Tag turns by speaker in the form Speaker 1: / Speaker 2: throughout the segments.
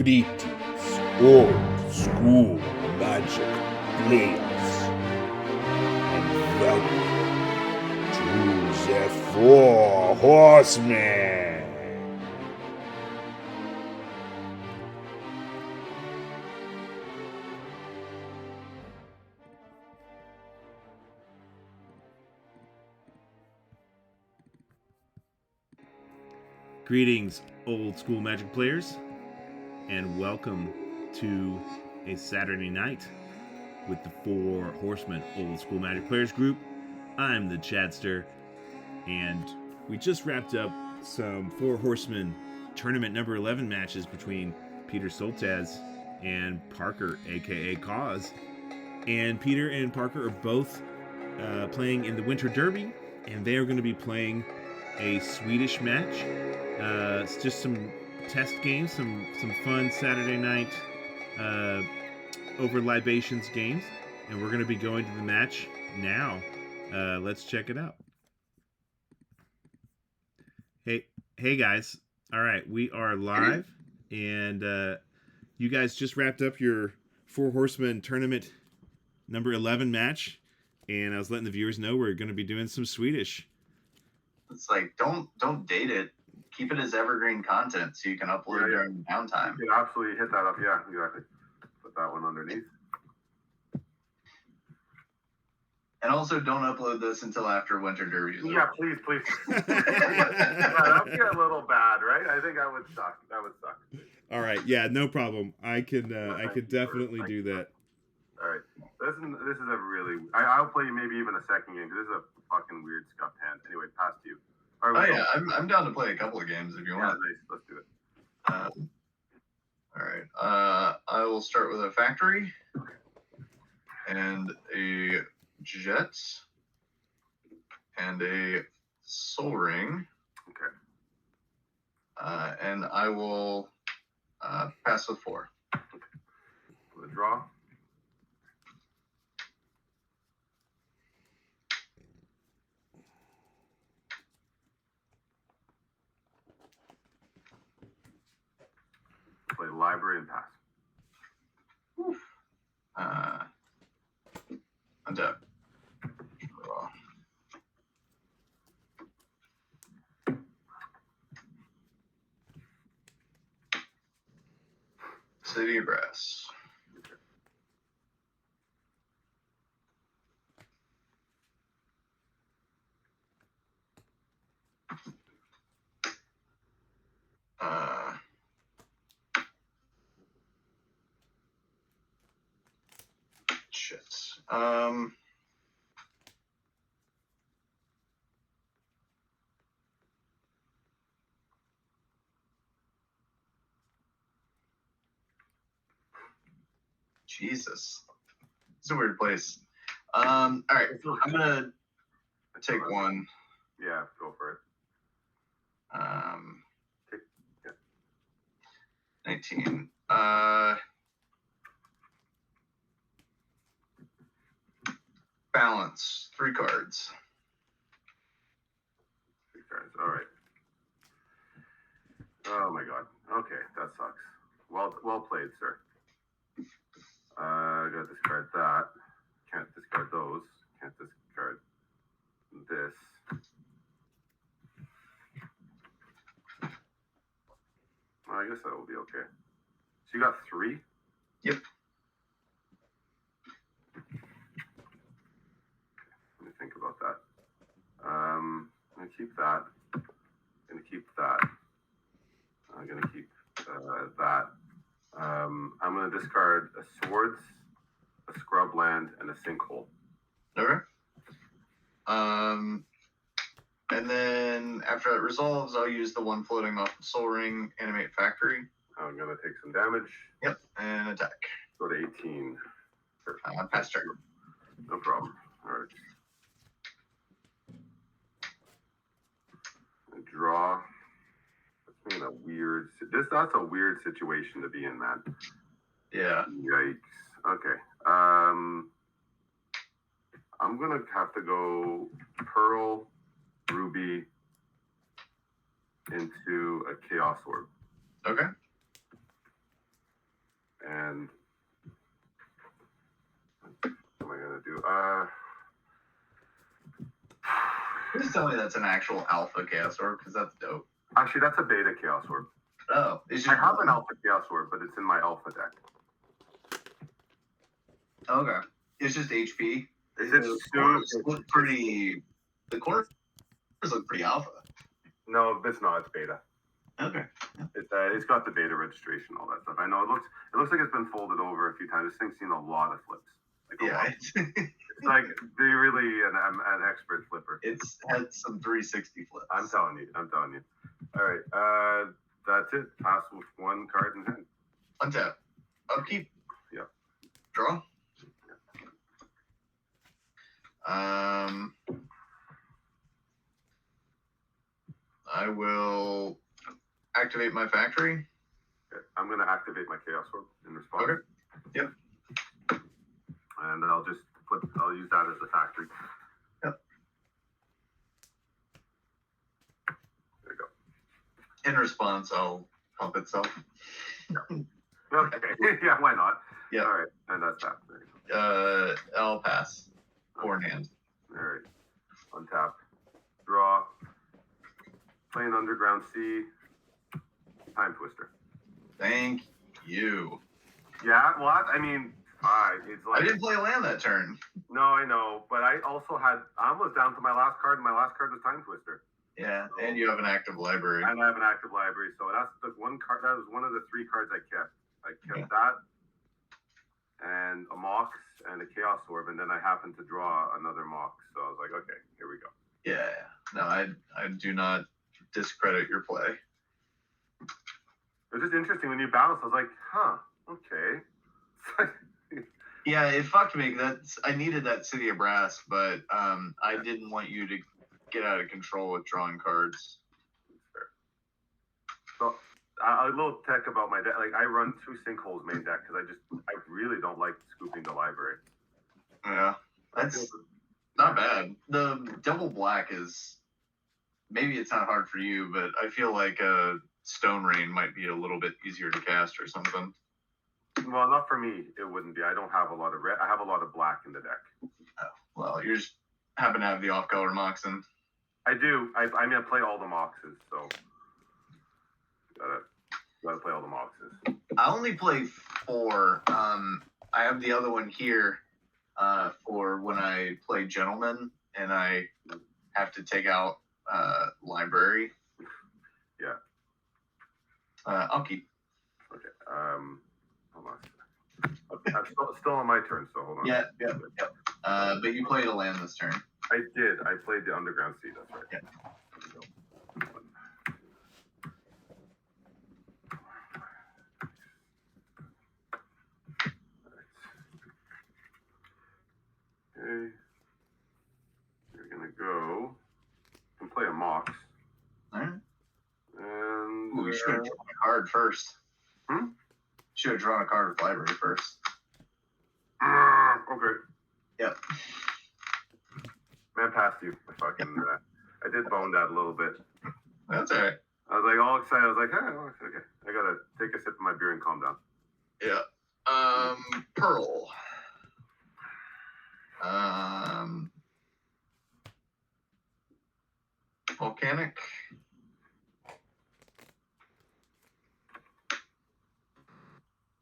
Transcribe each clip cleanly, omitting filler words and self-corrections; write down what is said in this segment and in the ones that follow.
Speaker 1: Greetings, old school magic players, and welcome to the Four Horsemen.
Speaker 2: Greetings, old school magic players, and welcome to a Saturday night with the Four Horsemen Old School Magic Players group. I'm the Chadster, and we just wrapped up some Four Horsemen tournament number 11 matches between Peter Soltaz and Parker, aka Cause. And Peter and Parker are both playing in the Winter Derby, and they are going to be playing a Swedish match. It's just some test games, some fun Saturday night over libations games, and we're going to be going to the match now. Let's check it out. Hey guys! All right, we are live, and you guys just wrapped up your Four Horsemen tournament number 11 match, and I was letting the viewers know we're going to be doing some Swedish.
Speaker 3: It's like don't date it. Keep it as evergreen content so you can upload during downtime.
Speaker 4: You can absolutely hit that up. Yeah, exactly. Put that one underneath.
Speaker 3: And also don't upload this until after Winter Derby is over.
Speaker 4: Yeah, please. That'd be a little bad, right? I think that would suck.
Speaker 2: All right, yeah, no problem. I could definitely do that.
Speaker 4: All right, this is a really. I'll play maybe even a second game because this is a fucking weird scuffed hand. Anyway, pass to you.
Speaker 3: Right, yeah, I'm down to play a couple of games if you want.
Speaker 4: Nice. Let's do it.
Speaker 3: All right. I will start with a factory and a jet and a soul ring.
Speaker 4: Okay.
Speaker 3: And I will pass with 4.
Speaker 4: For the draw. Play library and pass.
Speaker 3: Untap. City of Brass. Shit. Jesus. It's a weird place. All right. I'm going to take 1.
Speaker 4: Yeah, go for it.
Speaker 3: 19. Balance. 3 cards.
Speaker 4: 3 cards. All right. Oh my god. Okay, that sucks. Well played, sir. Gotta discard that. Can't discard those. Can't discard this. Well, I guess that will be okay. So you got 3?
Speaker 3: Yep.
Speaker 4: Let me think about that. I'm gonna keep that. Gonna keep that. I'm gonna keep that. I'm gonna discard a swords, a scrub land, and a sinkhole.
Speaker 3: Okay. And then after that resolves, I'll use the 1 floating off the soul ring, animate factory.
Speaker 4: I'm gonna take some damage.
Speaker 3: Yep, and attack.
Speaker 4: Go to 18.
Speaker 3: Pass turn.
Speaker 4: No problem. All right. And draw. That's in a weird. That's a weird situation to be in, man.
Speaker 3: Yeah.
Speaker 4: Yikes. Okay. I'm gonna have to go Pearl, Ruby into a Chaos Orb.
Speaker 3: Okay.
Speaker 4: And what am I gonna do?
Speaker 3: Please tell me that's an actual alpha chaos orb, because that's dope.
Speaker 4: Actually, that's a beta chaos orb.
Speaker 3: Oh, it's
Speaker 4: I have an alpha chaos orb, but it's in my alpha deck.
Speaker 3: Okay. It's just HP.
Speaker 4: It's
Speaker 3: look pretty. The corners look pretty alpha.
Speaker 4: No, it's not. It's beta.
Speaker 3: Okay.
Speaker 4: It's got the beta registration, all that stuff. I know it looks like it's been folded over a few times. This thing's seen a lot of flips. Like it's like they're really an expert flipper.
Speaker 3: It's had some 360 flips.
Speaker 4: I'm telling you. All right. That's it. Pass with one card in hand.
Speaker 3: Untap. Upkeep.
Speaker 4: Yeah.
Speaker 3: Draw. I will activate my factory.
Speaker 4: Okay. I'm going to activate my Chaos Orb in response.
Speaker 3: Okay. Yep.
Speaker 4: And I'll use that as the factory.
Speaker 3: Yep.
Speaker 4: There you go.
Speaker 3: In response, I'll pump itself.
Speaker 4: Yeah. Okay. Yeah, why not?
Speaker 3: Yeah.
Speaker 4: All right. And that's that. There you go.
Speaker 3: I'll pass. Forehand.
Speaker 4: All right. Untap. Draw. Play an Underground Sea. Time Twister.
Speaker 3: Thank you.
Speaker 4: Yeah, well, I mean, it's like...
Speaker 3: I didn't play a land that turn.
Speaker 4: No, I know, but I almost down to my last card, and my last card was Time Twister.
Speaker 3: Yeah, and you have an active library.
Speaker 4: And I have an active library, so that's the one card. That was one of the 3 cards I kept. I kept that, and a Mox, and a Chaos Orb, and then I happened to draw another Mox, so I was like, okay, here we go.
Speaker 3: Yeah, no, I do not discredit your play.
Speaker 4: It was just interesting when you balanced. I was like, huh, okay.
Speaker 3: Yeah, it fucked me. I needed that City of Brass, but I didn't want you to get out of control with drawing cards.
Speaker 4: So a little tech about my deck. Like I run 2 Sinkholes main deck because I really don't like scooping the library.
Speaker 3: Yeah, that's not bad. The double black is, maybe it's not hard for you, but I feel like Stone Rain might be a little bit easier to cast or something.
Speaker 4: Well, not for me. It wouldn't be. I don't have a lot of red. I have a lot of black in the deck.
Speaker 3: Oh, well, you just happen to have the off-color Moxen.
Speaker 4: I do. I mean, I play all the Moxes, so gotta play all the Moxes.
Speaker 3: I only play 4. I have the other one here for when I play Gentleman and I have to take out library.
Speaker 4: Yeah.
Speaker 3: I'll keep.
Speaker 4: Okay. Hold on. I'm still on my turn, so hold on.
Speaker 3: Yeah. But you played a land this turn.
Speaker 4: I did. I played the Underground Sea. That's right.
Speaker 3: Yeah.
Speaker 4: Okay. You're gonna go and play a Mox.
Speaker 3: All right.
Speaker 4: And
Speaker 3: Ooh, you should have drawn a card first. Should have drawn a card with library first.
Speaker 4: okay.
Speaker 3: Yep.
Speaker 4: Man, past you. I did bone that a little bit.
Speaker 3: That's all right.
Speaker 4: I was like all excited. I was like, hey, okay. I gotta take a sip of my beer and calm down.
Speaker 3: Yeah. Pearl. Volcanic.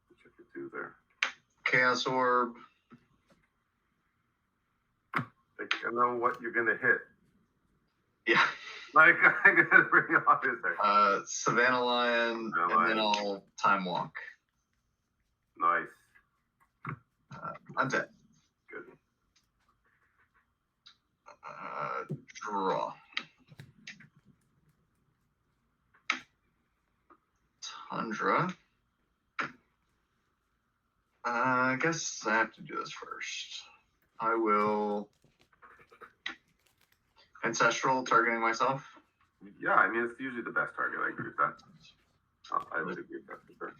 Speaker 4: What you could do there.
Speaker 3: Chaos Orb.
Speaker 4: I think I know what you're gonna hit.
Speaker 3: Yeah.
Speaker 4: Like I'm gonna bring it off his there.
Speaker 3: Savannah Lion, and then I'll Time Walk.
Speaker 4: Nice.
Speaker 3: I'm dead.
Speaker 4: Good.
Speaker 3: Draw. Tundra. I guess I have to do this first. I will Ancestral, targeting myself.
Speaker 4: Yeah, I mean, it's usually the best target. I agree with that. I would agree with that for sure.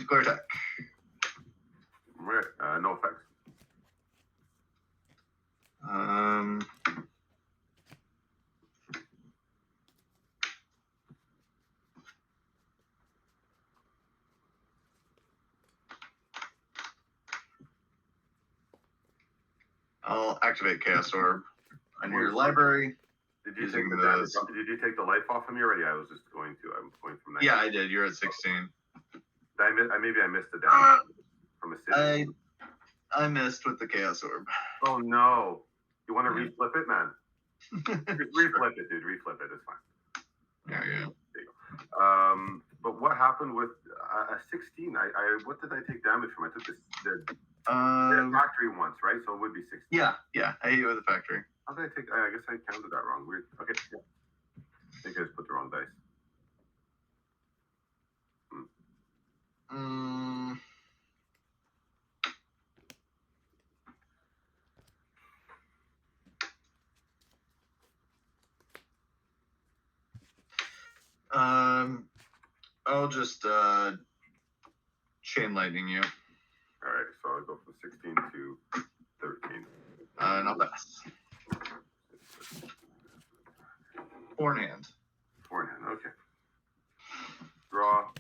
Speaker 3: Clear attack.
Speaker 4: Right, no effects.
Speaker 3: I'll activate Chaos Orb on your library.
Speaker 4: Did you
Speaker 3: Using
Speaker 4: take the damage? Did you take the life off of me already? I was just going to. I'm going from 19.
Speaker 3: Yeah, I did. You're at 16.
Speaker 4: Maybe I missed the damage from a city.
Speaker 3: I missed with the Chaos Orb.
Speaker 4: Oh no! You want to reflip it, man? Reflip it, dude. Reflip it. It's fine.
Speaker 3: Yeah.
Speaker 4: There you go. But what happened with a 16? What did I take damage from? I took the factory once, right? So it would be 16.
Speaker 3: Yeah. I hit you with the factory.
Speaker 4: How did I take? I guess I counted that wrong. Weird. Okay. Yeah. I think I just put the wrong dice.
Speaker 3: I'll just chain lightning you.
Speaker 4: All right. So I'll go from 16 to 13.
Speaker 3: And I'll pass. 4 in hand.
Speaker 4: 4 in hand. Okay. Draw.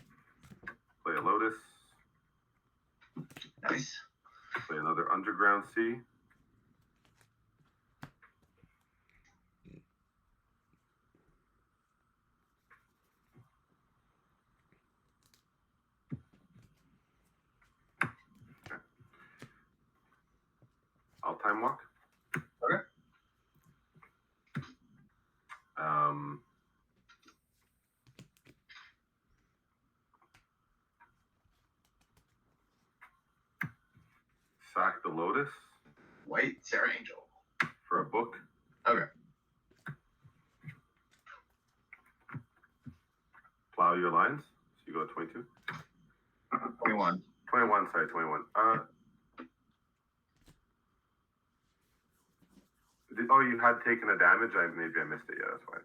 Speaker 4: Play a Lotus.
Speaker 3: Nice.
Speaker 4: Play another Underground Sea. Okay. I'll time walk.
Speaker 3: Okay.
Speaker 4: Sack the Lotus
Speaker 3: White Sarah Angel.
Speaker 4: for a book.
Speaker 3: Okay.
Speaker 4: Plow your lines. So you go at 22.
Speaker 3: 21.
Speaker 4: 21, sorry, 21. You had taken a damage. Maybe I missed it. Yeah, that's why.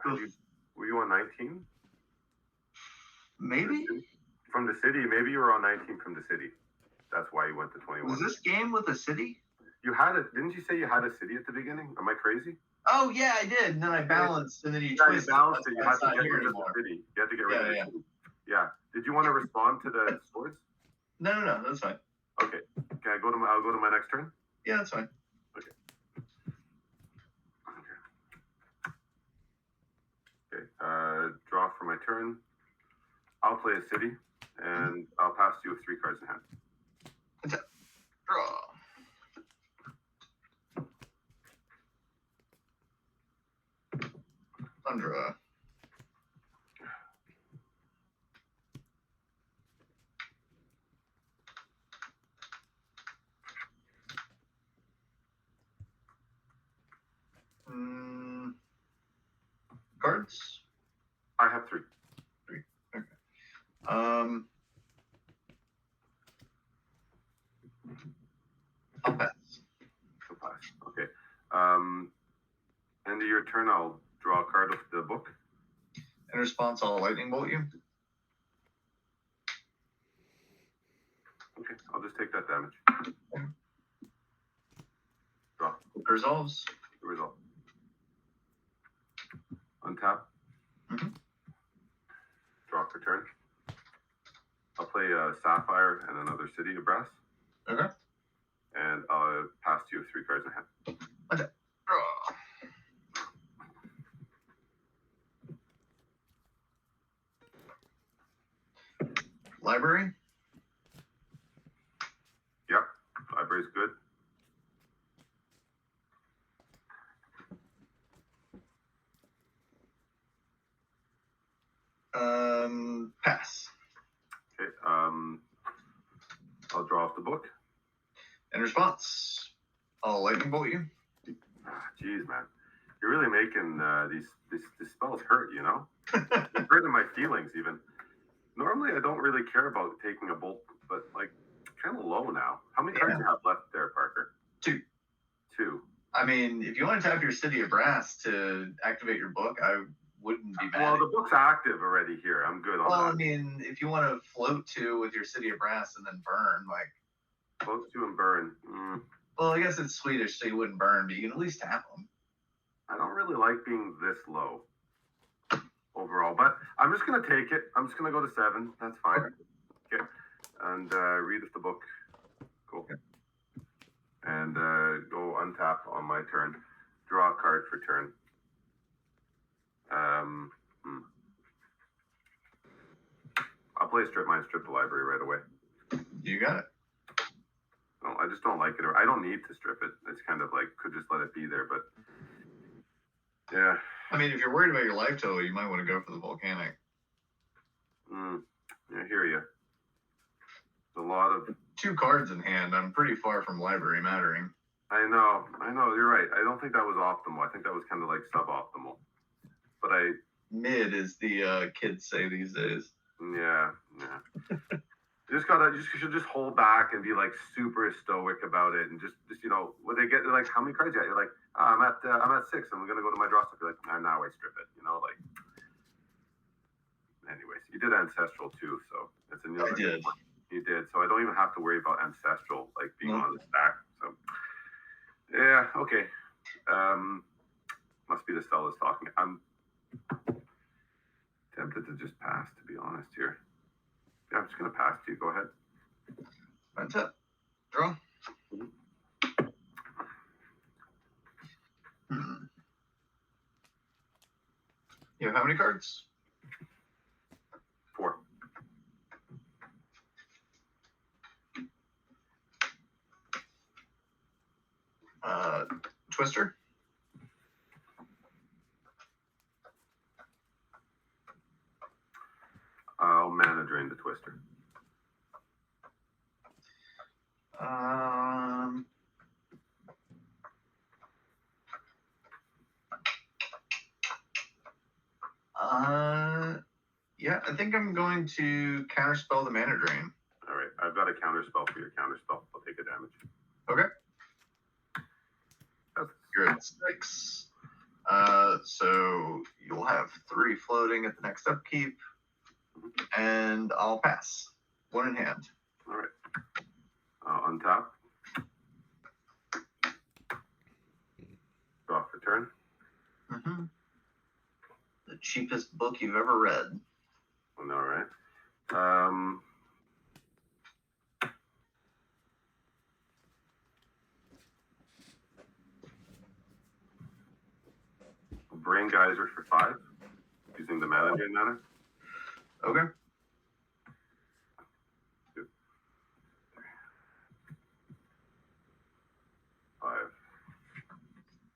Speaker 4: Okay. Were you on 19?
Speaker 3: Maybe?
Speaker 4: From the city. Maybe you were on 19 from the city. That's why you went to 21.
Speaker 3: Was this game with a city?
Speaker 4: You had it. Didn't you say you had a city at the beginning? Am I crazy?
Speaker 3: Oh, yeah, I did. And then I balanced, and then you
Speaker 4: Yeah, you
Speaker 3: twisted.
Speaker 4: balanced it. You had
Speaker 3: That's
Speaker 4: to
Speaker 3: not
Speaker 4: get
Speaker 3: here
Speaker 4: rid of
Speaker 3: anymore.
Speaker 4: the city. You had to get rid of the
Speaker 3: Yeah.
Speaker 4: city. Yeah. Did you want to respond to the swords?
Speaker 3: No, that's fine.
Speaker 4: Okay. Can I go to I'll go to my next turn?
Speaker 3: Yeah, that's fine.
Speaker 4: Okay. Draw for my turn. I'll play a city, and I'll pass you with 3 cards in hand.
Speaker 3: Draw. Undra. Cards?
Speaker 4: I have 3.
Speaker 3: Okay. I'll pass.
Speaker 4: So pass. Okay. End of your turn, I'll draw a card of the book.
Speaker 3: In response, I'll lightning bolt you.
Speaker 4: Okay, I'll just take that damage. Draw.
Speaker 3: It resolves.
Speaker 4: The result. Untap. Draw for turn. I'll play a Sapphire and another City of Brass.
Speaker 3: Okay.
Speaker 4: And I'll pass you with 3 cards in hand.
Speaker 3: Okay. Draw. Library?
Speaker 4: Yep, library's good.
Speaker 3: Pass.
Speaker 4: Okay, I'll draw off the book.
Speaker 3: In response, I'll lightning bolt you.
Speaker 4: Jeez, man. You're really making these spells hurt, you know? It's hurting my feelings, even. Normally, I don't really care about taking a bolt, but, like, kind of low now. How many cards do you have left there, Parker?
Speaker 3: 2.
Speaker 4: 2.
Speaker 3: I mean, if you want to tap your City of Brass to activate your book, I wouldn't be mad.
Speaker 4: Well, the book's active already here. I'm good on
Speaker 3: Well,
Speaker 4: that.
Speaker 3: I mean, if you want to float 2 with your City of Brass and then burn, like...
Speaker 4: Close to and burn.
Speaker 3: Well, I guess it's Swedish, so you wouldn't burn, but you can at least tap them.
Speaker 4: I don't really like being this low overall, but I'm just going to take it. I'm just going to go to 7. That's fine. Okay. And read the book Cool. And go untap on my turn. Draw a card for turn. I'll play a strip mine, strip the library right away.
Speaker 3: You got it.
Speaker 4: No, I just don't like it. I don't need to strip it. It's kind of like, could just let it be there, but yeah.
Speaker 3: I mean, if you're worried about your life total, you might want to go for the volcanic.
Speaker 4: I hear you. There's a lot of
Speaker 3: 2 cards in hand. I'm pretty far from library mattering.
Speaker 4: I know, you're right. I don't think that was optimal. I think that was kind of like suboptimal. But
Speaker 3: mid is the kids say these days.
Speaker 4: Yeah. You should just hold back and be like super stoic about it, and just when they get, they're like, how many cards you got? You're like, I'm at 6. I'm gonna go to my draw stuff. You're like, now I strip it. Like. Anyways, you did ancestral too, so it's another.
Speaker 3: I did.
Speaker 4: You did, so I don't even have to worry about ancestral being on the stack. So yeah, okay. Must be the cell that's talking. I'm tempted to just pass, to be honest here. Yeah, I'm just gonna pass to you. Go ahead.
Speaker 3: Untap. Draw. You have how many cards?
Speaker 4: 4.
Speaker 3: Twister.
Speaker 4: I'll mana drain the Twister.
Speaker 3: Yeah, I think I'm going to counterspell the mana drain.
Speaker 4: All right, I've got a counterspell for your counterspell. I'll take a damage.
Speaker 3: Okay.
Speaker 4: That's
Speaker 3: You're at 6. So you'll have 3 floating at the next upkeep, and I'll pass. 1 in hand.
Speaker 4: all right. Untap. Draw for turn.
Speaker 3: The cheapest book you've ever read.
Speaker 4: All right. Brain Geyser for 5, using the mana drain mana.
Speaker 3: Okay.
Speaker 4: 2, 5.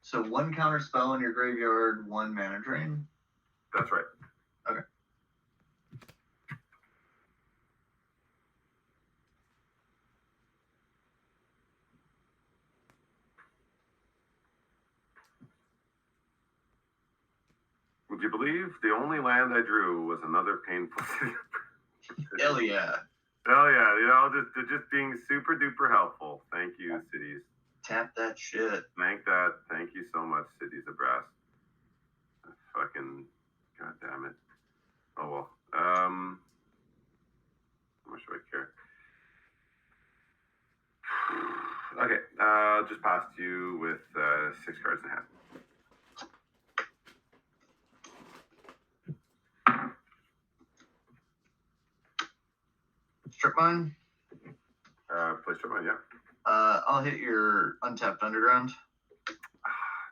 Speaker 3: So 1 counter spell in your graveyard, 1 mana drain.
Speaker 4: That's right.
Speaker 3: Okay.
Speaker 4: Would you believe the only land I drew was another painful city?
Speaker 3: Hell yeah.
Speaker 4: Hell yeah, they're just being super duper helpful. Thank you, cities.
Speaker 3: Tap that shit.
Speaker 4: Thank you so much, cities of brass. Fucking god damn it. Oh well. How much do I care? Okay, just passed you with 6 cards in hand.
Speaker 3: Strip mine.
Speaker 4: Play strip mine, yeah.
Speaker 3: I'll hit your untapped underground.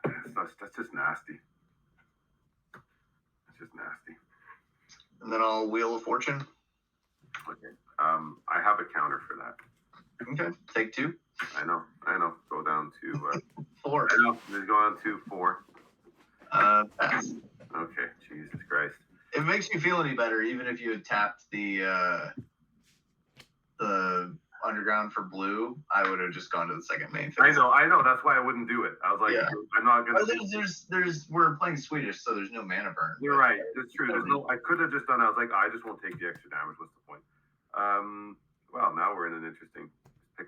Speaker 4: That's just nasty. That's just nasty.
Speaker 3: And then I'll wheel of fortune.
Speaker 4: Okay. I have a counter for that.
Speaker 3: Okay. Take 2.
Speaker 4: I know. Go down to
Speaker 3: 4.
Speaker 4: I know. Let's go on to 4.
Speaker 3: Pass.
Speaker 4: Okay. Jesus Christ.
Speaker 3: If it makes you feel any better, even if you had tapped the underground for blue, I would have just gone to the second main phase.
Speaker 4: I know. That's why I wouldn't do it. I was like,
Speaker 3: Yeah.
Speaker 4: I'm not gonna.
Speaker 3: There's we're playing Swedish, so there's no mana burn.
Speaker 4: You're right. It's true. I could have just done. I was like, I just won't take the extra damage. What's the point? Well, now we're in an interesting.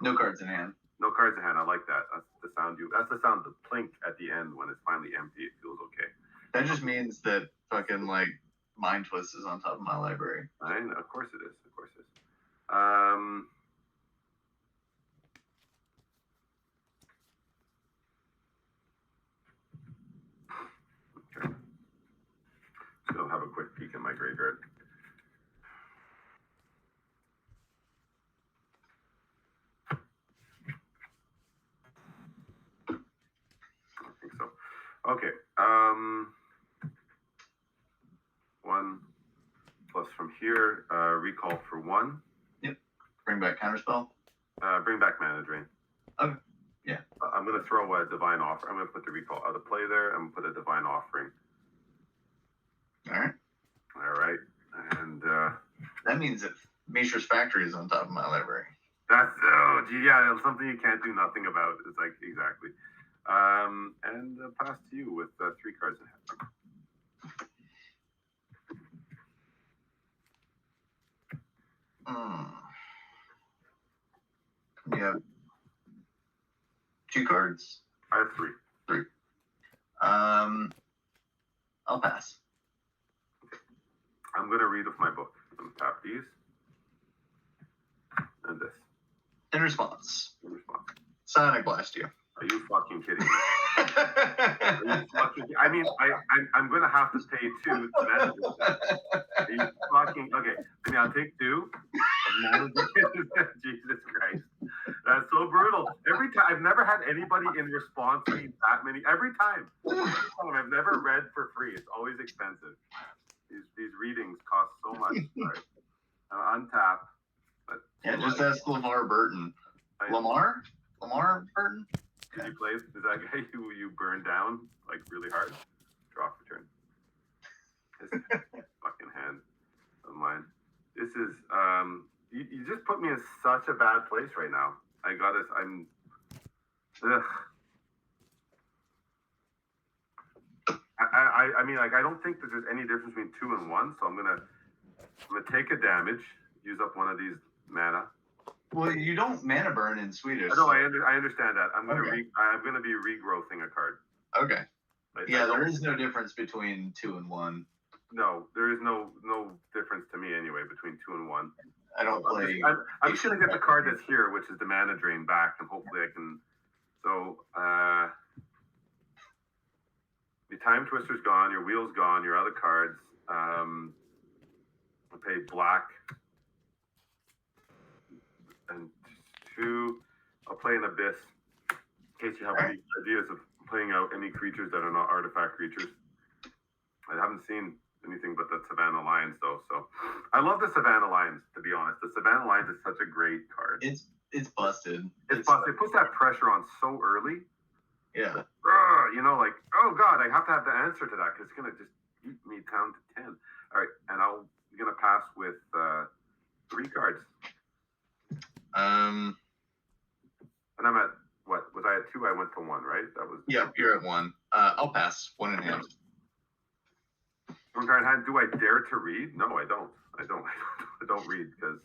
Speaker 3: No cards in hand.
Speaker 4: No cards in hand. I like that. That's the sound. That's the sound. The plink at the end when it's finally empty. It feels okay.
Speaker 3: That just means that fucking Mind Twist is on top of my library.
Speaker 4: I know. Of course it is. Of course it is. Okay. Still have a quick peek in my graveyard. plus from here, recall for 1.
Speaker 3: Yep. Bring back counterspell.
Speaker 4: Bring back mana drain.
Speaker 3: Okay. Yeah.
Speaker 4: I'm going to throw a divine offer. I'm going to put the recall out of play there. I'm going to put a divine offering.
Speaker 3: All right.
Speaker 4: All right. And
Speaker 3: that means that Mishra's Factory is on top of my library.
Speaker 4: that's yeah, something you can't do nothing about. It's like exactly. And pass to you with 3 cards in hand.
Speaker 3: You have 2 cards.
Speaker 4: I have 3.
Speaker 3: 3. I'll pass.
Speaker 4: I'm going to read with my book. I'm going to tap these. And this.
Speaker 3: In response,
Speaker 4: In response.
Speaker 3: Sonic Blast you.
Speaker 4: Are you fucking kidding me? Are you fucking, I mean, I'm going to have to pay 2 to manage this. Are you fucking, okay. I mean, I'll take 2. Jesus Christ. That's so brutal. Every time, I've never had anybody in response read that many. Every time. I've never read for free. It's always expensive. These readings cost so much. Right. Untap.
Speaker 3: Yeah, just ask LeVar Burton. Lamar Burton?
Speaker 4: Did you play? Is that guy who you burned down like really hard? Draw for turn. His fucking hand of mine. This is you just put me in such a bad place right now. I'm ugh. I mean, like, I don't think that there's any difference between 2 and 1, so I'm gonna take a damage, use up one of these mana.
Speaker 3: Well, you don't mana burn in Swedish.
Speaker 4: No, I understand that. I'm gonna
Speaker 3: Okay.
Speaker 4: I'm gonna be regrowthing a card.
Speaker 3: Okay.
Speaker 4: Like,
Speaker 3: Yeah, there is no difference between 2 and 1.
Speaker 4: No, there is no difference to me anyway between 2 and 1.
Speaker 3: I don't play.
Speaker 4: I'm just gonna get the card that's here, which is the mana drain back, and hopefully I can. So the time twister's gone, your wheel's gone, your other cards. I'll pay black and 2. I'll play an abyss in case you have any ideas of playing out any creatures that are not artifact creatures. I haven't seen anything but the Savannah Lions though, so I love the Savannah Lions, to be honest. The Savannah Lions is such a great card.
Speaker 3: It's busted.
Speaker 4: It's busted. It puts that pressure on so early.
Speaker 3: Yeah.
Speaker 4: You know, like, oh god, I have to have the answer to that because it's gonna just eat me down to 10. All right, and I'm gonna pass with 3 cards. And I'm at what? Was I at 2? I went to 1, right? That was.
Speaker 3: Yep, you're at 1. I'll pass. 1 in hand.
Speaker 4: 1 card in hand. Do I dare to read? No, I don't. I don't read because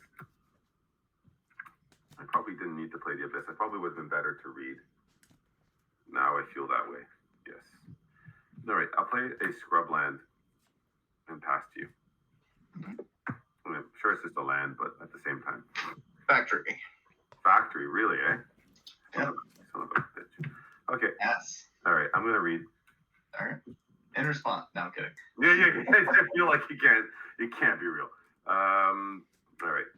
Speaker 4: I probably didn't need to play the Abyss. I probably would have been better to read. Now I feel that way. Yes. All right, I'll play a Scrubland and pass to you. I'm sure it's just a land, but at the same time.
Speaker 3: Factory.
Speaker 4: Factory, really, eh?
Speaker 3: Yeah.
Speaker 4: Son of a bitch. Okay.
Speaker 3: Yes.
Speaker 4: All right, I'm going to read.
Speaker 3: All right. In response. No, I'm kidding.
Speaker 4: Yeah. I feel like it can't be real. All right.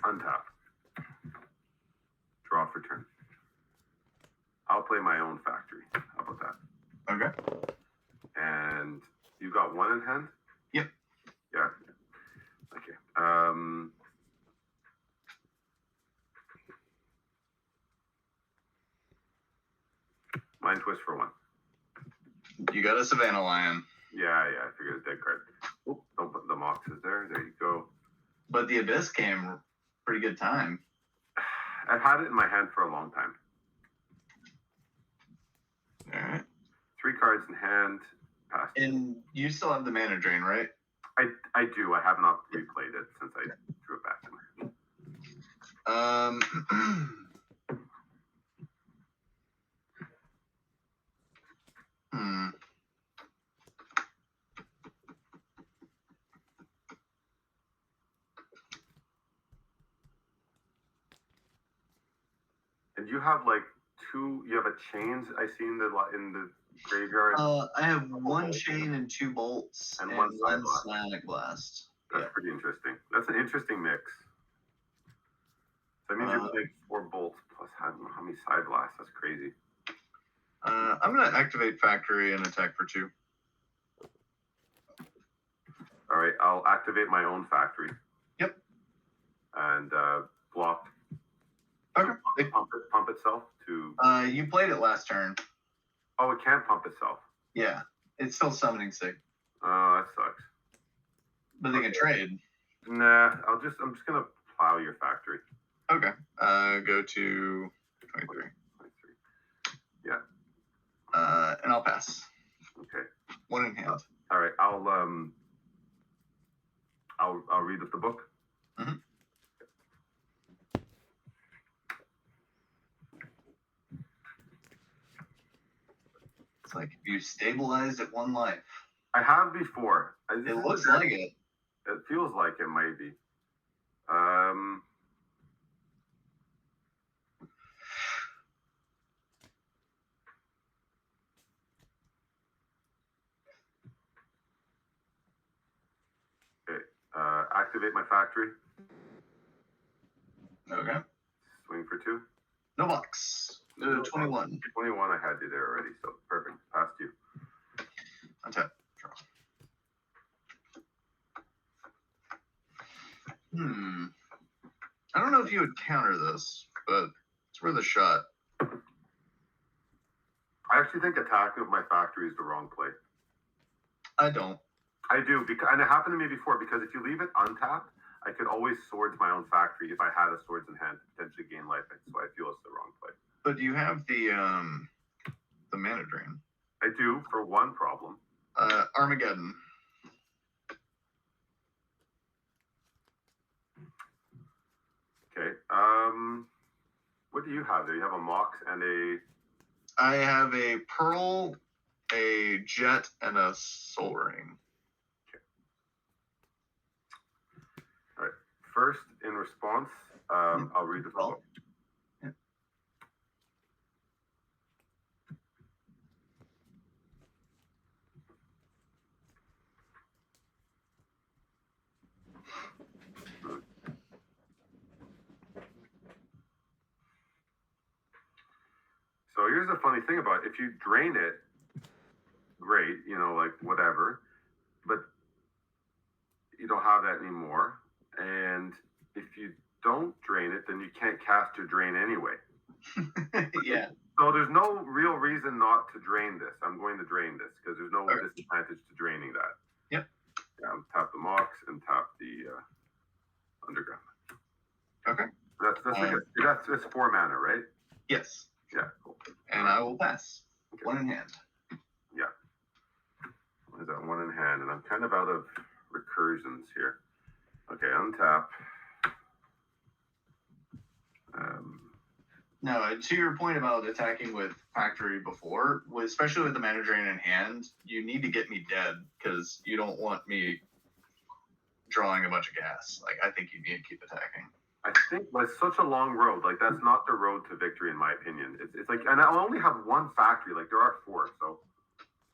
Speaker 4: Untap. Draw for turn. I'll play my own factory. How about that?
Speaker 3: Okay.
Speaker 4: And you got 1 in hand?
Speaker 3: Yep.
Speaker 4: Yeah. Okay. Mind twist for 1.
Speaker 3: You got a Savannah Lion.
Speaker 4: Yeah, I figured a dead card. Oh, don't put the Moxes there. There you go.
Speaker 3: But the Abyss came pretty good time.
Speaker 4: I've had it in my hand for a long time.
Speaker 3: All right.
Speaker 4: 3 cards in hand. Pass.
Speaker 3: And you still have the mana drain, right?
Speaker 4: I do. I have not replayed it since I threw it back in. And you have like 2. You have a chains. I see in the graveyard.
Speaker 3: I have 1 chain and 2 bolts
Speaker 4: And
Speaker 3: and
Speaker 4: 1
Speaker 3: 1
Speaker 4: Blast.
Speaker 3: Sonic Blast.
Speaker 4: That's pretty interesting. That's an interesting mix. That means you're playing 4 bolts plus I don't know how many side blasts. That's crazy.
Speaker 3: I'm gonna activate Factory and attack for 2.
Speaker 4: All right, I'll activate my own factory.
Speaker 3: Yep.
Speaker 4: And block.
Speaker 3: Okay.
Speaker 4: Pump itself to.
Speaker 3: You played it last turn.
Speaker 4: Oh, it can't pump itself.
Speaker 3: Yeah, it's still summoning sick.
Speaker 4: Oh, that sucks.
Speaker 3: But they can trade.
Speaker 4: Nah, I'm just gonna plow your factory.
Speaker 3: Okay. Go to 23.
Speaker 4: Yeah.
Speaker 3: And I'll pass.
Speaker 4: Okay.
Speaker 3: One in hand.
Speaker 4: All right. I'll read the book.
Speaker 3: Mm-hmm. It's like you stabilized at 1 life.
Speaker 4: I have before.
Speaker 3: It looks like it.
Speaker 4: It feels like it might be. Okay. Activate my factory.
Speaker 3: Okay.
Speaker 4: Swing for 2.
Speaker 3: No box. 21.
Speaker 4: 21. I had you there already, so perfect. Past you.
Speaker 3: Untap. Draw. I don't know if you would counter this, but it's worth a shot.
Speaker 4: I actually think attacking with my factory is the wrong play.
Speaker 3: I don't.
Speaker 4: I do, because, and it happened to me before, because if you leave it untapped, I could always swords my own factory if I had a swords in hand to potentially gain life. So I feel it's the wrong play.
Speaker 3: But you have the mana drain.
Speaker 4: I do, for one problem.
Speaker 3: Armageddon.
Speaker 4: Okay. What do you have there? You have a Mox and a...
Speaker 3: I have a Pearl, a Jet, and a Soul Ring.
Speaker 4: Okay. All right. First, in response, I'll read the book.
Speaker 3: Yeah.
Speaker 4: So here's the funny thing about it. If you drain it, great, like whatever, but you don't have that anymore. And if you don't drain it, then you can't cast your drain anyway.
Speaker 3: Yeah.
Speaker 4: So there's no real reason not to drain this. I'm going to drain this because there's no disadvantage to draining that.
Speaker 3: Yep.
Speaker 4: Yeah, tap the Mox and tap the Underground.
Speaker 3: Okay.
Speaker 4: That's 4 mana, right?
Speaker 3: Yes.
Speaker 4: Yeah, cool.
Speaker 3: And I will pass.
Speaker 4: Okay.
Speaker 3: 1 in hand.
Speaker 4: Yeah. What is that? 1 in hand, and I'm kind of out of recursions here. Okay, untap.
Speaker 3: No, to your point about attacking with factory before, especially with the mana drain in hand, you need to get me dead because you don't want me drawing a bunch of gas. Like, I think you need to keep attacking.
Speaker 4: I think it's such a long road. Like, that's not the road to victory, in my opinion. It's like, and I only have 1 factory. Like, there are 4, so.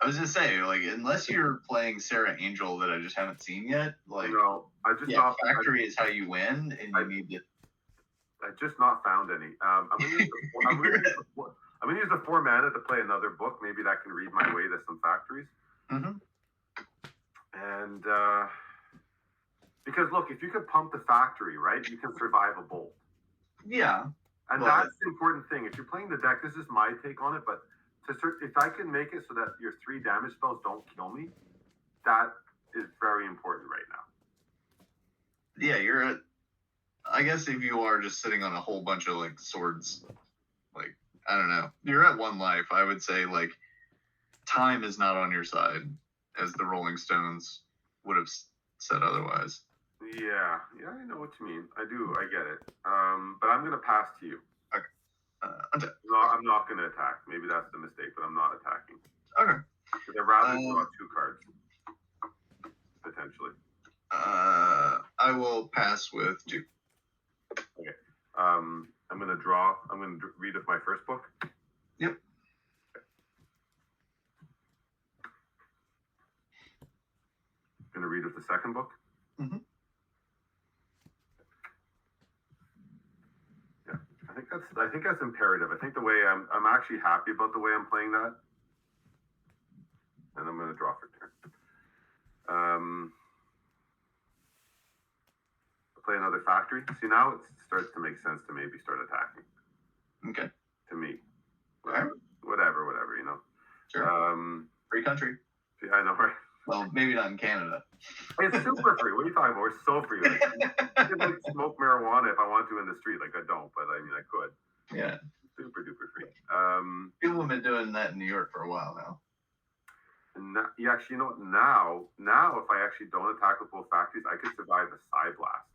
Speaker 3: I was just saying, like, unless you're playing Sarah Angel that I just haven't seen yet, like,
Speaker 4: no, I just not
Speaker 3: factory is how you win, and you need to.
Speaker 4: I just not found any. I'm gonna use the 4 mana to play another book. Maybe that can read my way to some factories.
Speaker 3: Mm-hmm.
Speaker 4: And because look, if you could pump the factory, right, you can survive a bolt.
Speaker 3: Yeah.
Speaker 4: And that's the important thing. If you're playing the deck, this is my take on it, but if I can make it so that your 3 damage spells don't kill me, that is very important right now.
Speaker 3: Yeah, you're at. I guess if you are just sitting on a whole bunch of like swords, like, I don't know, you're at 1 life. I would say, like, time is not on your side, as the Rolling Stones would have said otherwise.
Speaker 4: Yeah, I know what you mean. I do, I get it. But I'm gonna pass to you.
Speaker 3: Okay.
Speaker 4: No, I'm not gonna attack. Maybe that's the mistake, but I'm not attacking.
Speaker 3: Okay.
Speaker 4: Because I'd rather draw 2 cards potentially.
Speaker 3: I will pass with 2.
Speaker 4: Okay. I'm gonna draw. I'm gonna read of my first book.
Speaker 3: Yep.
Speaker 4: Okay. Gonna read of the second book.
Speaker 3: Mm-hmm.
Speaker 4: Yeah. I think that's imperative. I think the way I'm actually happy about the way I'm playing that. And I'm gonna draw for turn. play another factory. See, now it starts to make sense to maybe start attacking.
Speaker 3: Okay.
Speaker 4: To me.
Speaker 3: Alright.
Speaker 4: Whatever, you know.
Speaker 3: Sure. Free country.
Speaker 4: Yeah, I know, right?
Speaker 3: Well, maybe not in Canada.
Speaker 4: It's super free. What are you talking about? It's so free. Like, I could like smoke marijuana if I want to in the street. Like I don't, but I mean I could.
Speaker 3: Yeah.
Speaker 4: Super duper free.
Speaker 3: People have been doing that in New York for a while now.
Speaker 4: And now, yeah, actually, you know what? Now, if I actually don't attack with both factories, I could survive a side blast.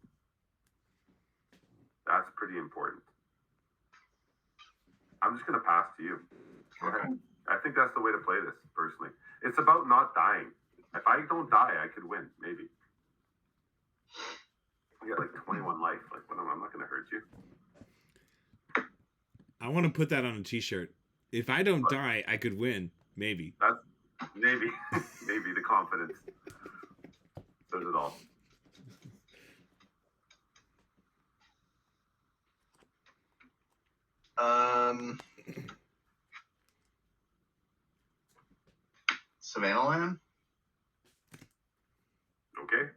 Speaker 4: That's pretty important. I'm just gonna pass to you. Go ahead. I think that's the way to play this, personally. It's about not dying. If I don't die, I could win, maybe. I got like 21 life. Like, well, I'm not gonna hurt you.
Speaker 2: I want to put that on a t-shirt. If I don't die, I could win. Maybe.
Speaker 4: That's maybe maybe the confidence does it all.
Speaker 3: Savannah Land.
Speaker 4: Okay.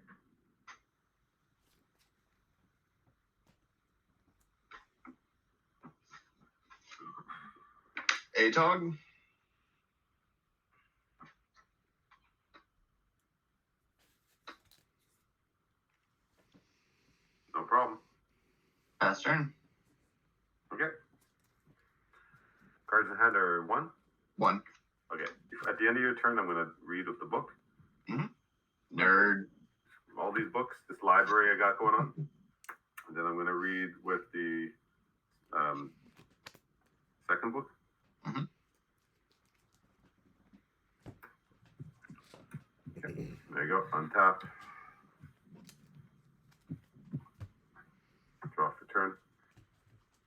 Speaker 3: Atog.
Speaker 4: No problem.
Speaker 3: Pass turn.
Speaker 4: Okay. Cards in hand are 1?
Speaker 3: 1.
Speaker 4: Okay. At the end of your turn, I'm going to read with the book.
Speaker 3: Nerd.
Speaker 4: All these books, this library I got going on. And then I'm going to read with the second book. Okay. There you go. Untap. Draw for turn.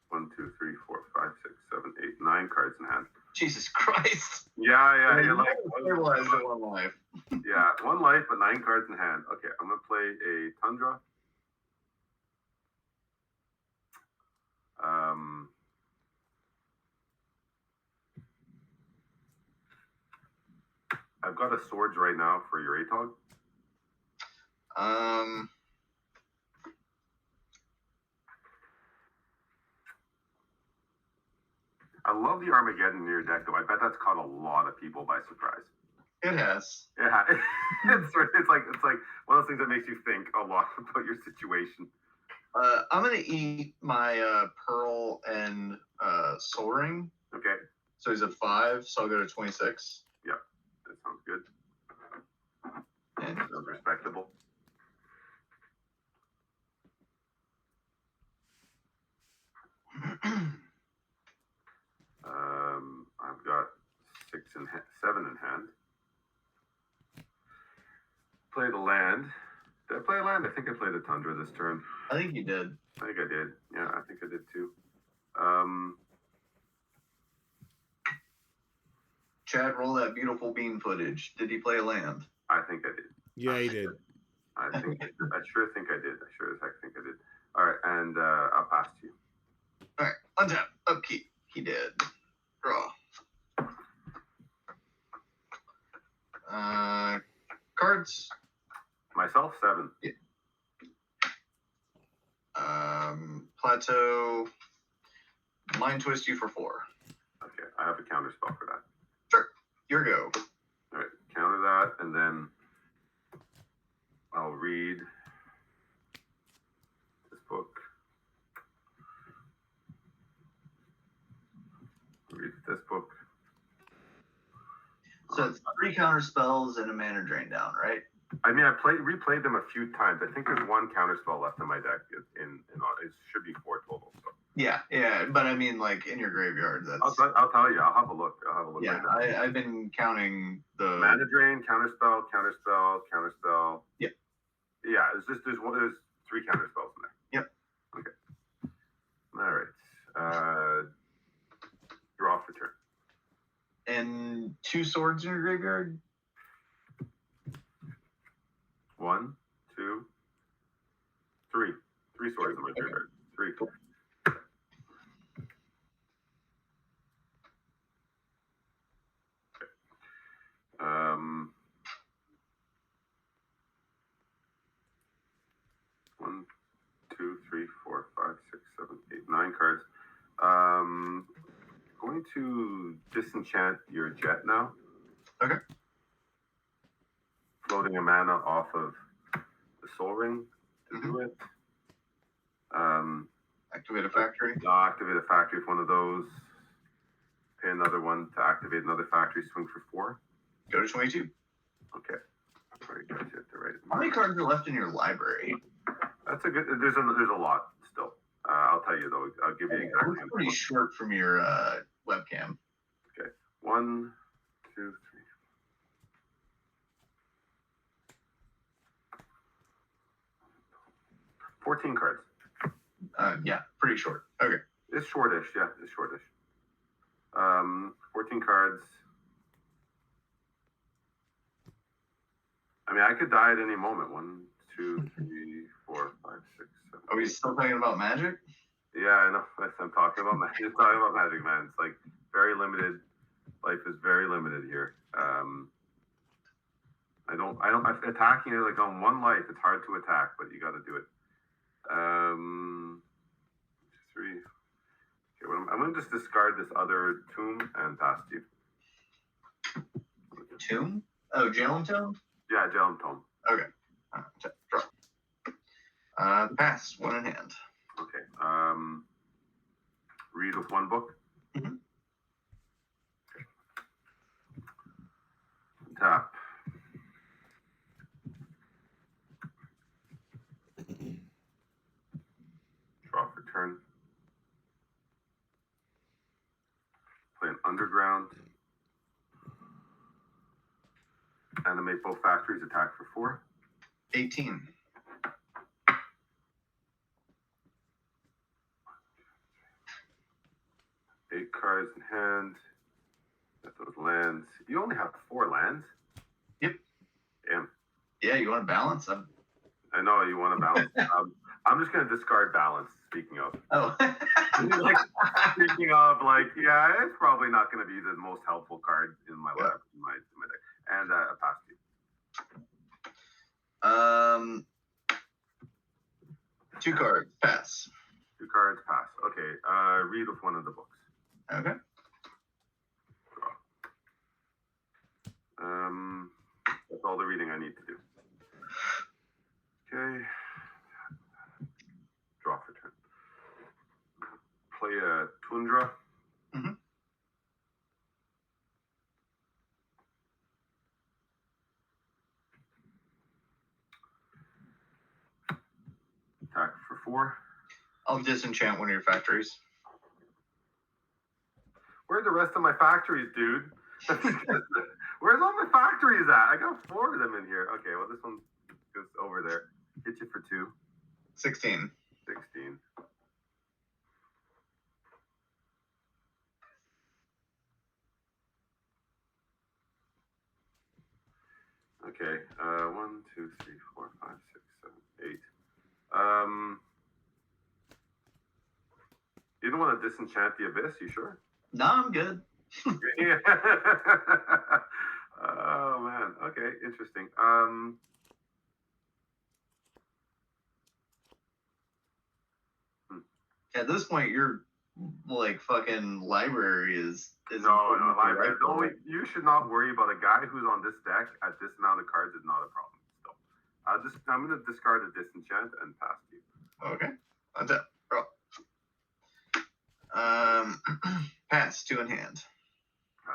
Speaker 4: 1, 2, 3, 4, 5, 6, 7, 8, 9 cards in hand.
Speaker 3: Jesus Christ.
Speaker 4: Yeah. You're like,
Speaker 3: stabilized at 1 life.
Speaker 4: yeah, 1 life, but 9 cards in hand. Okay, I'm gonna play a Tundra. I've got a swords right now for your ATOG. I love the Armageddon in your deck, though. I bet that's caught a lot of people by surprise.
Speaker 3: It has.
Speaker 4: Yeah, it's like one of those things that makes you think a lot about your situation.
Speaker 3: I'm gonna eat my pearl and soul ring.
Speaker 4: Okay.
Speaker 3: So he's at 5, so I'll go to 26.
Speaker 4: Yeah, that sounds good.
Speaker 3: And
Speaker 4: sounds respectable. I've got 7 in hand. Play the land. Did I play a land? I think I played a Tundra this turn.
Speaker 3: I think you did.
Speaker 4: I think I did. Yeah, I think I did too.
Speaker 3: Chad, roll that beautiful bean footage. Did he play a land?
Speaker 4: I think I did.
Speaker 2: Yeah, he did.
Speaker 4: I sure think I did. I sure as heck think I did. All right, and I'll pass to you.
Speaker 3: All right, untap, upkeep. He did. Draw. Cards.
Speaker 4: Myself, 7.
Speaker 3: Yeah. Plateau. Mind twist you for 4.
Speaker 4: Okay, I have a counter spell for that.
Speaker 3: Sure. Your go.
Speaker 4: All right, counter that, and then I'll read this book. Read this book.
Speaker 3: So it's 3 counter spells and a mana drain down, right?
Speaker 4: I mean, replayed them a few times. I think there's 1 counter spell left in my deck. It should be 4 total. So.
Speaker 3: Yeah, but I mean, like in your graveyard. That's.
Speaker 4: I'll tell you. I'll have a look.
Speaker 3: Yeah, right now. I've been counting the
Speaker 4: mana drain, counter spell.
Speaker 3: Yep.
Speaker 4: Yeah, there's 3 counter spells in there.
Speaker 3: Yep.
Speaker 4: Okay. All right. Draw for turn.
Speaker 3: And 2 swords in your graveyard.
Speaker 4: 1, 2, 3. 3 swords in my graveyard. 3.
Speaker 3: Cool.
Speaker 4: 9 cards. Going to disenchant your jet now.
Speaker 3: Okay.
Speaker 4: Floating a mana off of the soul ring to do it.
Speaker 3: Activate a factory.
Speaker 4: I'll activate a factory with one of those. Pay another one to activate another factory. Swing for 4.
Speaker 3: Go to 22.
Speaker 4: Okay. Very good. You have to write it.
Speaker 3: How many cards are left in your library?
Speaker 4: That's a good. There's a lot still. I'll tell you though. I'll give you exactly.
Speaker 3: It's pretty short from your webcam.
Speaker 4: Okay. 1, 2, 3. 14 cards.
Speaker 3: Yeah, pretty short. Okay.
Speaker 4: It's shortish. Yeah, it's shortish. 14 cards. I mean, I could die at any moment. 1, 2, 3, 4, 5, 6, 7.
Speaker 3: Are we still talking about Magic?
Speaker 4: Yeah, I know. I'm talking about magic. Just talking about magic, man. It's like very limited. Life is very limited here. Attacking it like on 1 life. It's hard to attack, but you got to do it. 3. Okay, well, I'm gonna just discard this other tomb and pass to you.
Speaker 3: Tomb? Oh, Jalen Tome?
Speaker 4: Yeah, Jalen Tome.
Speaker 3: Okay. Draw. Pass. 1 in hand.
Speaker 4: Okay. Read with 1 book.
Speaker 3: Mm-hmm.
Speaker 4: Okay. Tap. Draw for turn. Play an underground. Animate both factories. Attack for 4.
Speaker 3: 18.
Speaker 4: Eight cards in hand. Got those lands. You only have 4 lands?
Speaker 3: Yep.
Speaker 4: Damn.
Speaker 3: Yeah, you want to balance?
Speaker 4: I know you want to balance. I'm just going to discard balance, speaking of.
Speaker 3: Oh.
Speaker 4: Like, speaking of, like, yeah, it's probably not going to be the most helpful card in my lab, in my deck. And a pass to you.
Speaker 3: 2 cards. Pass.
Speaker 4: 2 cards, pass. Okay, read with 1 of the books.
Speaker 3: Okay.
Speaker 4: That's all the reading I need to do. Okay. Draw for turn. Play a Tundra.
Speaker 3: Mm-hmm.
Speaker 4: Attack for 4.
Speaker 3: I'll disenchant one of your factories.
Speaker 4: Where are the rest of my factories, dude? Where's all my factories at? I got 4 of them in here. Okay, well, this one goes over there. Hit you for 2.
Speaker 3: 16.
Speaker 4: 16. Okay, 1, 2, 3, 4, 5, 6, 7, 8. You don't want to disenchant the abyss, you sure?
Speaker 3: No, I'm good.
Speaker 4: Yeah. Oh man. Okay, interesting.
Speaker 3: At this point, your like fucking library is
Speaker 4: no, library. You should not worry about a guy who's on this deck at this amount of cards is not a problem. So I'm gonna discard a disenchant and pass to you.
Speaker 3: Okay. Untap. Draw. Pass. 2 in hand.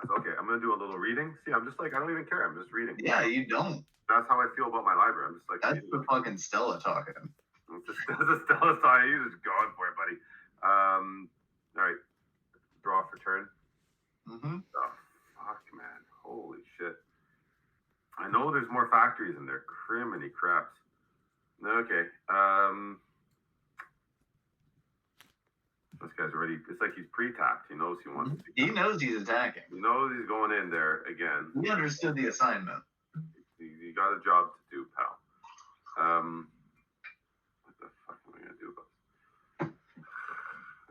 Speaker 4: Okay, I'm gonna do a little reading. See, I'm just like I don't even care. I'm just reading.
Speaker 3: Yeah, you don't.
Speaker 4: That's how I feel about my library. I'm just like
Speaker 3: That's the fucking Stella talking.
Speaker 4: It's a Stella style. You just going for it, buddy. All right. Draw for turn.
Speaker 3: Mm-hmm.
Speaker 4: Oh, fuck, man. Holy shit. I know there's more factories in there. Criminy craps. Okay. This guy's already, it's like he's pre-tapped. He knows he wants to.
Speaker 3: He knows he's attacking.
Speaker 4: He knows he's going in there again.
Speaker 3: He understood the assignment.
Speaker 4: You got a job to do, pal. What the fuck am I going to do about this?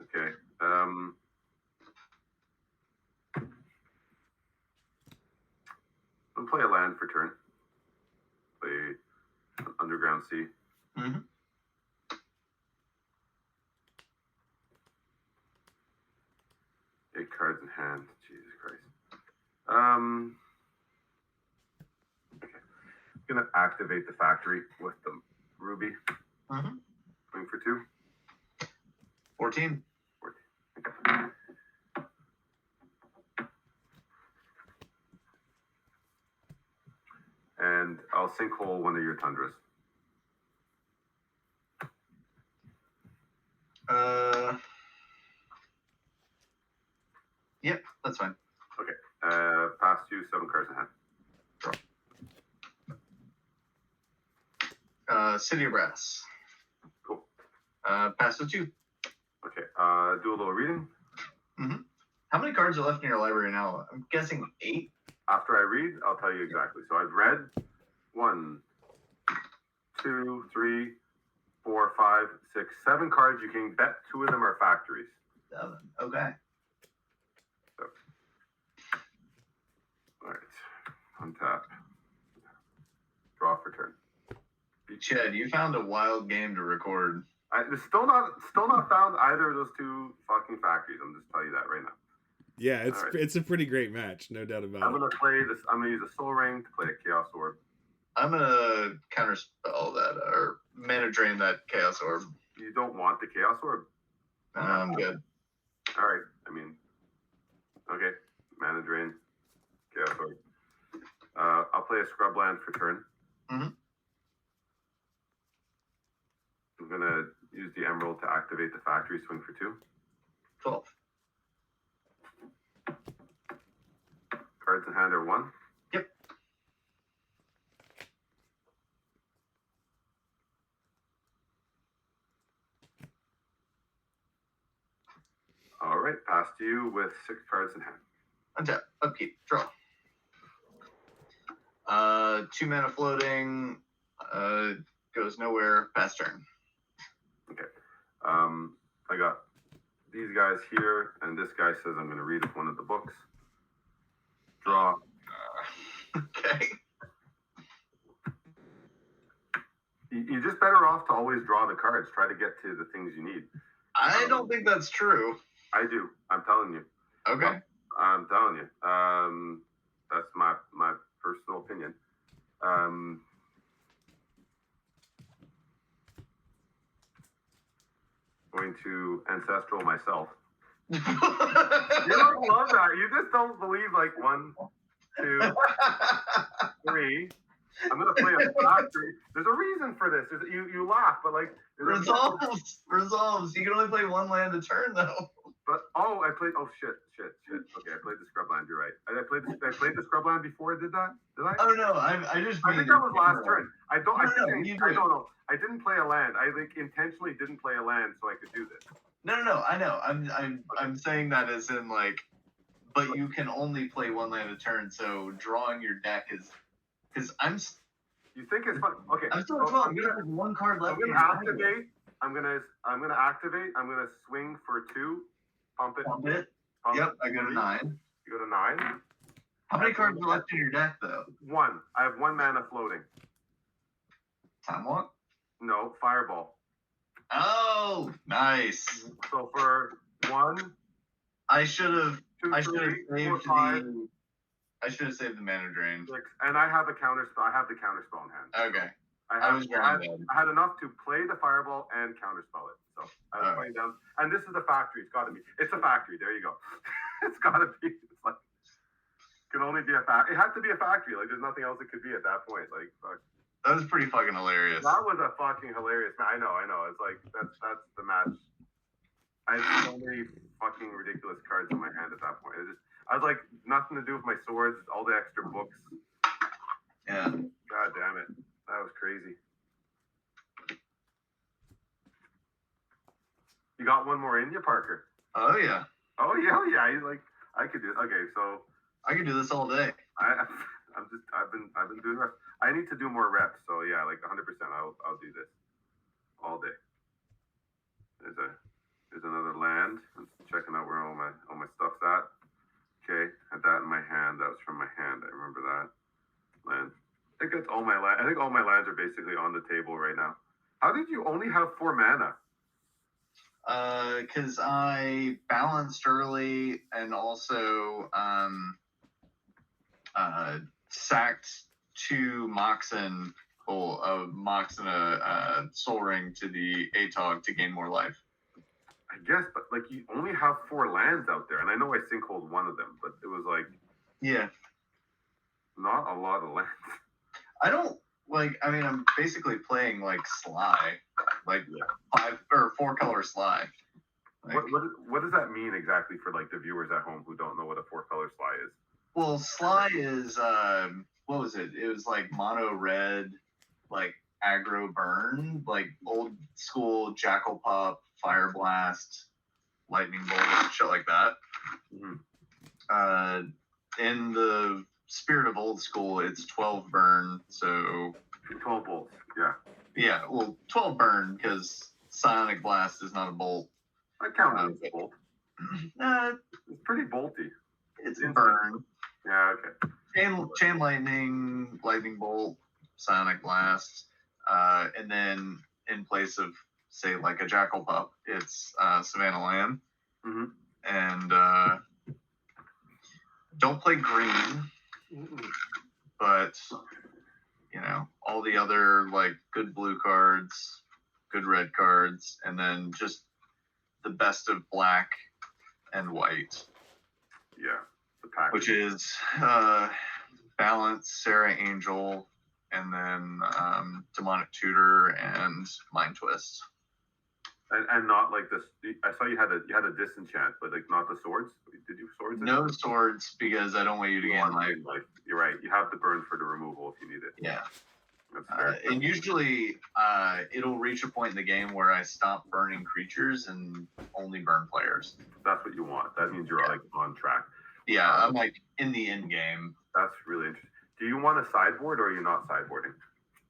Speaker 4: Okay. I'm going to play a land for turn. Play an Underground Sea.
Speaker 3: Mm-hmm.
Speaker 4: Okay. I'm gonna activate the factory with the ruby.
Speaker 3: Mm-hmm.
Speaker 4: Swing for 2.
Speaker 3: 14.
Speaker 4: Okay. And I'll sinkhole one of your tundras.
Speaker 3: Yep, that's fine.
Speaker 4: Okay. Pass you 7 cards in hand.
Speaker 3: City of Brass.
Speaker 4: Cool.
Speaker 3: Pass with 2.
Speaker 4: Okay. Do a little reading.
Speaker 3: Mm-hmm. How many cards are left in your library now? I'm guessing 8.
Speaker 4: After I read, I'll tell you exactly. So I've read 1, 2, 3, 4, 5, 6, 7 cards. You can bet 2 of them are factories.
Speaker 3: 7. Okay.
Speaker 4: So, all right. Untap. Draw for turn.
Speaker 3: Chad, you found a wild game to record.
Speaker 4: It's still not found either of those 2 fucking factories. I'm just telling you that right now.
Speaker 2: Yeah,
Speaker 4: Right.
Speaker 2: it's a pretty great match, no doubt about
Speaker 4: I'm
Speaker 2: it.
Speaker 4: gonna play this. I'm gonna use a soul ring to play a chaos orb.
Speaker 3: I'm gonna counterspell that or mana drain that chaos orb.
Speaker 4: You don't want the chaos orb.
Speaker 3: I'm good.
Speaker 4: All right. I mean, okay. Mana drain, chaos orb. I'll play a scrubland for turn.
Speaker 3: Mhm.
Speaker 4: I'm gonna use the emerald to activate the factory. Swing for 2.
Speaker 3: 12.
Speaker 4: Cards in hand are 1.
Speaker 3: Yep.
Speaker 4: All right. Pass to you with 6 cards in hand.
Speaker 3: Untap. Upkeep. Draw. 2 mana floating. Goes nowhere. Pass turn.
Speaker 4: Okay. I got these guys here, and this guy says I'm going to read one of the books. Draw.
Speaker 3: Okay.
Speaker 4: You're just better off to always draw the cards. Try to get to the things you need.
Speaker 3: I don't think that's true.
Speaker 4: I do. I'm telling you.
Speaker 3: Okay.
Speaker 4: I'm telling you. That's my personal opinion. Going to ancestral myself. You don't love that. You just don't believe like 1, 2, 3. I'm gonna play a factory. There's a reason for this. You laugh, but like
Speaker 3: Resolves. You can only play 1 land a turn though.
Speaker 4: But I played. Oh shit. Okay, I played the scrubland. You're right. I played the scrubland before I did that. Did I?
Speaker 3: Oh no, I
Speaker 4: think that was last turn. I don't. I don't know. I didn't play a land. I like intentionally didn't play a land so I could do this.
Speaker 3: No. I know. I'm saying that as in like, but you can only play 1 land a turn. So drawing your deck is because I'm.
Speaker 4: You think it's fun? Okay.
Speaker 3: I'm still 12. You have 1 card left.
Speaker 4: I'm gonna activate. I'm gonna activate. I'm gonna swing for 2. Pump it.
Speaker 3: Pump it. Yep. I go to 9.
Speaker 4: You go to 9.
Speaker 3: How many cards are left in your deck though?
Speaker 4: 1. I have 1 mana floating.
Speaker 3: Time walk.
Speaker 4: No, fireball.
Speaker 3: Oh, nice.
Speaker 4: So for 1,
Speaker 3: I should have
Speaker 4: 2,
Speaker 3: saved
Speaker 4: 4, 5,
Speaker 3: the mana drain.
Speaker 4: 6, and I have a counterspell. I have the counterspell in hand.
Speaker 3: Okay.
Speaker 4: I had enough to play the fireball and counterspell it. So I was playing down. And this is a factory. It's got to be. It's a factory. There you go. It's got to be. It's like can only be a factory. It had to be a factory. Like there's nothing else it could be at that point. Like fuck.
Speaker 3: That was pretty fucking hilarious.
Speaker 4: That was a fucking hilarious. I know. It's like that's the match. I had so many fucking ridiculous cards in my hand at that point. I was like nothing to do with my swords. All the extra books.
Speaker 3: Yeah.
Speaker 4: God damn it. That was crazy. You got 1 more in you, Parker?
Speaker 3: Oh yeah.
Speaker 4: Oh yeah. He's like, I could do it. Okay, so
Speaker 3: I could do this all day.
Speaker 4: I've been doing reps. I need to do more reps. So yeah, like 100%. I'll do this all day. There's another land. I'm checking out where all my stuff's at. Okay, had that in my hand. That was from my hand. I remember that land. I think that's all my land. I think all my lands are basically on the table right now. How did you only have 4 mana?
Speaker 3: Because I balanced early and also sacked 2 Moxen, a Mox and a Soul Ring to the ATOG to gain more life.
Speaker 4: I guess, but like you only have 4 lands out there, and I know I sinkholed one of them, but it was like not a lot of lands.
Speaker 3: I don't like. I mean, I'm basically playing like Sly, like 5 or 4 color Sly. Like,
Speaker 4: what does that mean exactly for like the viewers at home who don't know what a 4 color Sly is?
Speaker 3: Well, Sly is what was it? It was like mono red, like aggro burn, like old school Jackal Pup, Fire Blast, Lightning Bolt, shit like that.
Speaker 4: Mm-hmm.
Speaker 3: In the spirit of old school, it's 12 burn, so
Speaker 4: 12 bolts.
Speaker 3: Yeah, well, 12 burn because Psionic Blast is not a bolt.
Speaker 4: I count it as a bolt. It's pretty bolty.
Speaker 3: It's burn.
Speaker 4: Yeah, okay.
Speaker 3: Chain Lightning, Lightning Bolt, Psionic Blast, and then in place of, say, like a Jackal Pup, it's Savannah Land.
Speaker 4: Mm-hmm.
Speaker 3: And don't play green, but, you know, all the other, like, good blue cards, good red cards, and then just the best of black and white.
Speaker 4: Yeah, the package.
Speaker 3: Which is Balance, Sarah Angel, and then Demonic Tutor and Mind Twist.
Speaker 4: And not like this. I saw you had a disenchant, but like not the swords. Did you swords?
Speaker 3: No swords because I don't want you to gain life.
Speaker 4: Like, you're right. You have the burn for the removal if you need it.
Speaker 3: Yeah.
Speaker 4: That's
Speaker 3: and usually it'll reach a point in the game where I stop burning creatures and only burn players.
Speaker 4: That's what you want. That means you're like on track.
Speaker 3: Yeah, I'm like in the end game.
Speaker 4: That's really interesting. Do you want a sideboard or are you not sideboarding?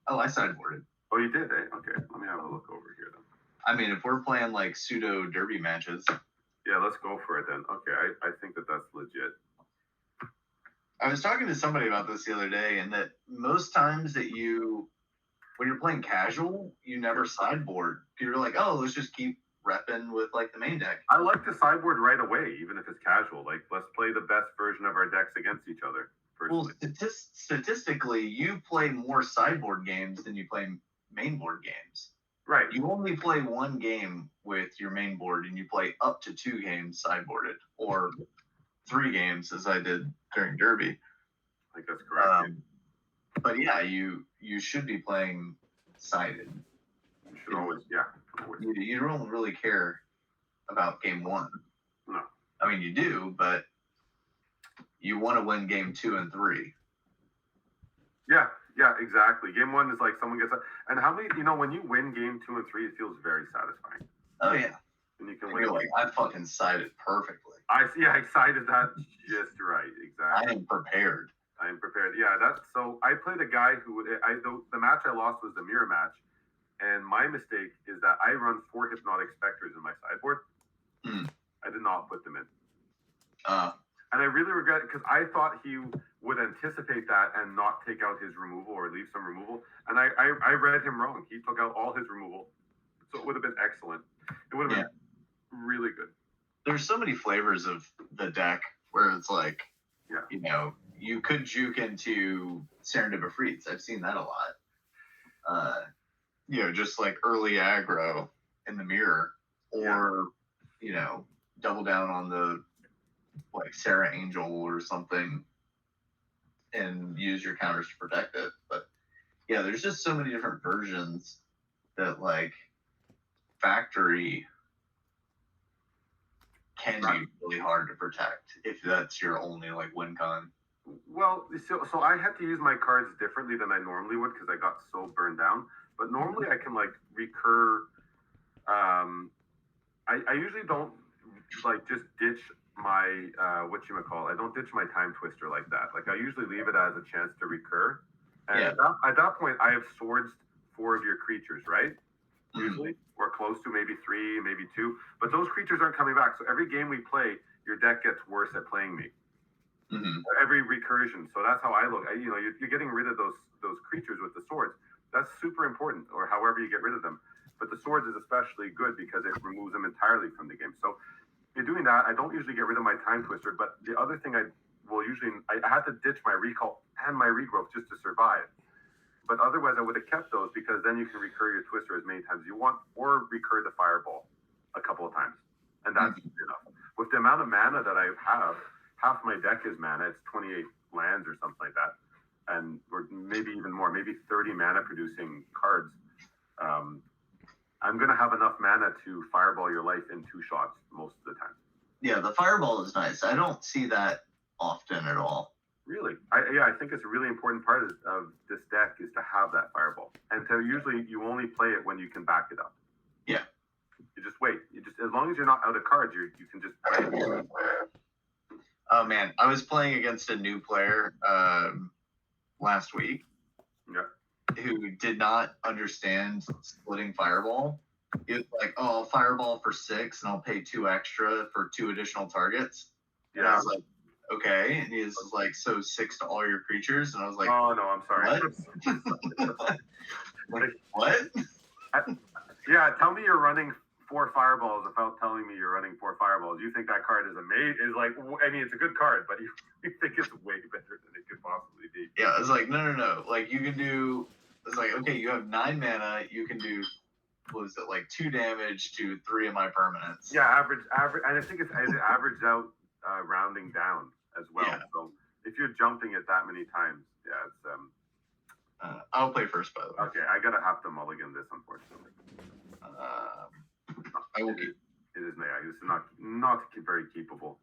Speaker 3: Oh, I sideboarded.
Speaker 4: Oh, you did, eh? Okay. Let me have a look over here then.
Speaker 3: I mean, if we're playing like pseudo derby matches.
Speaker 4: Yeah, let's go for it then. Okay, I think that's legit.
Speaker 3: I was talking to somebody about this the other day, and that most times that when you're playing casual, you never sideboard. You're like, oh, let's just keep repping with like the main deck.
Speaker 4: I like to sideboard right away, even if it's casual. Like, let's play the best version of our decks against each other. Personally.
Speaker 3: Well, statistically, you play more sideboard games than you play main board games.
Speaker 4: Right.
Speaker 3: You only play 1 game with your main board, and you play up to 2 games sideboarded, or 3 games, as I did during Derby.
Speaker 4: I think that's correct.
Speaker 3: But yeah, you should be playing sided.
Speaker 4: You should always, yeah. Always.
Speaker 3: You don't really care about game 1.
Speaker 4: No.
Speaker 3: I mean, you do, but you want to win game 2 and 3.
Speaker 4: Yeah, exactly. Game 1 is like someone gets and how many, when you win game 2 and 3, it feels very satisfying.
Speaker 3: Oh yeah.
Speaker 4: And you can
Speaker 3: win. You're like, I fucking sided perfectly.
Speaker 4: I sided that just right. Exactly.
Speaker 3: I am prepared.
Speaker 4: Yeah, so I played a guy who the match I lost was the mirror match, and my mistake is that I run 4 hypnotic specters in my sideboard. I did not put them in. And I really regret it because I thought he would anticipate that and not take out his removal or leave some removal. And I read him wrong. He took out all his removal. So it would have been excellent. It would have been really good.
Speaker 3: There's so many flavors of the deck where it's like, you could juke into Serendip Freeds. I've seen that a lot. Just like early aggro in the mirror, or, double down on the like Sarah Angel or something and use your counters to protect it. But yeah, there's just so many different versions that like factory can be really hard to protect if that's your only like win con.
Speaker 4: Well, so I had to use my cards differently than I normally would because I got so burned down. But normally I can like recur. I usually don't like just ditch my I don't ditch my time twister like that. Like I usually leave it as a chance to recur. And at that point, I have swords 4 of your creatures, right? Usually, or close to maybe 3, maybe 2. But those creatures aren't coming back. So every game we play, your deck gets worse at playing me. Every recursion. So that's how I look. You're getting rid of those creatures with the swords. That's super important, or however you get rid of them. But the swords is especially good because it removes them entirely from the game. So you're doing that. I don't usually get rid of my time twister. But the other thing I will usually, I had to ditch my recall and my regrowth just to survive. But otherwise, I would have kept those because then you can recur your Twister as many times as you want, or recur the Fireball a couple of times, and that's enough. With the amount of mana that I have, half my deck is mana. It's 28 lands or something like that, and or maybe even more, maybe 30 mana producing cards. I'm gonna have enough mana to Fireball your life in 2 shots most of the time.
Speaker 3: Yeah, the Fireball is nice. I don't see that often at all.
Speaker 4: Really? I think it's a really important part of this deck is to have that Fireball. And to usually you only play it when you can back it up.
Speaker 3: Yeah.
Speaker 4: You just wait. You just, as long as you're not out of cards, you can just play it.
Speaker 3: Oh man, I was playing against a new player last week.
Speaker 4: Yeah.
Speaker 3: Who did not understand splitting Fireball. He was like, "Oh, I'll Fireball for 6, and I'll pay 2 extra for 2 additional targets." And I was like, "Okay." And he's like, "So 6 to all your creatures?" And I was like,
Speaker 4: "Oh no, I'm sorry."
Speaker 3: What? Like, what?
Speaker 4: Yeah, tell me you're running 4 Fireballs without telling me you're running 4 Fireballs. You think that card is amazing? Is like, I mean, it's a good card, but you think it's way better than it could possibly be.
Speaker 3: Yeah, it's like, no. Like, you can do. It's like, okay, you have 9 mana. You can do, what is it, like 2 damage to 3 of my permanents.
Speaker 4: Yeah, average, and I think it's averaged out, rounding down as well.
Speaker 3: Yeah.
Speaker 4: So if you're jumping it that many times, yeah, it's
Speaker 3: I'll play first, by the way.
Speaker 4: Okay, I gotta have to mulligan this, unfortunately.
Speaker 3: I will keep.
Speaker 4: It is it's not very keepable.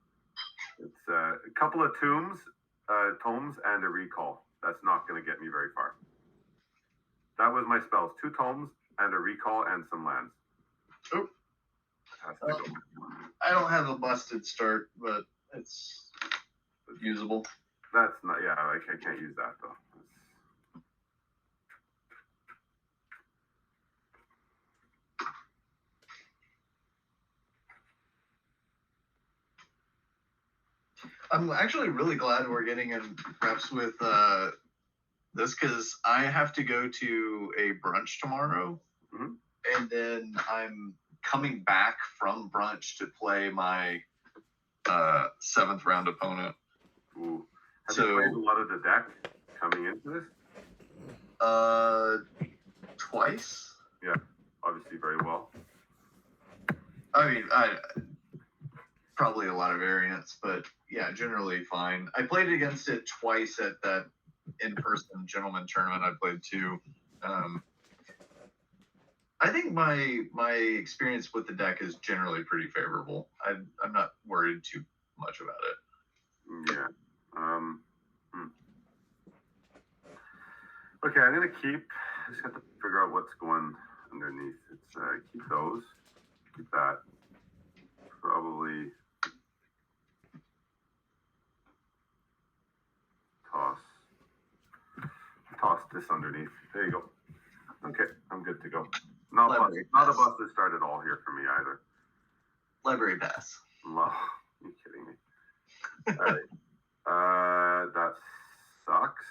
Speaker 4: It's a couple of tomes, and a recall. That's not gonna get me very far. That was my spells: 2 tomes and a recall and some lands.
Speaker 3: Oh. I don't have a busted start, but it's usable.
Speaker 4: That's not. Yeah, I can't use that though.
Speaker 3: I'm actually really glad we're getting in reps with this because I have to go to a brunch tomorrow, and then I'm coming back from brunch to play my 7th round opponent.
Speaker 4: Ooh. Have you played a lot of the deck coming into this?
Speaker 3: Twice.
Speaker 4: Yeah, obviously very well.
Speaker 3: I mean, probably a lot of variants, but yeah, generally fine. I played against it twice at that in-person gentleman tournament I played too. I think my experience with the deck is generally pretty favorable. I'm not worried too much about it.
Speaker 4: Yeah. Okay, I'm gonna keep. I just have to figure out what's going underneath. It's keep those. Keep that. Probably toss this underneath. There you go. Okay, I'm good to go. Not a busted start at all here for me either.
Speaker 3: Library pass.
Speaker 4: Well, you kidding me? All right. That sucks.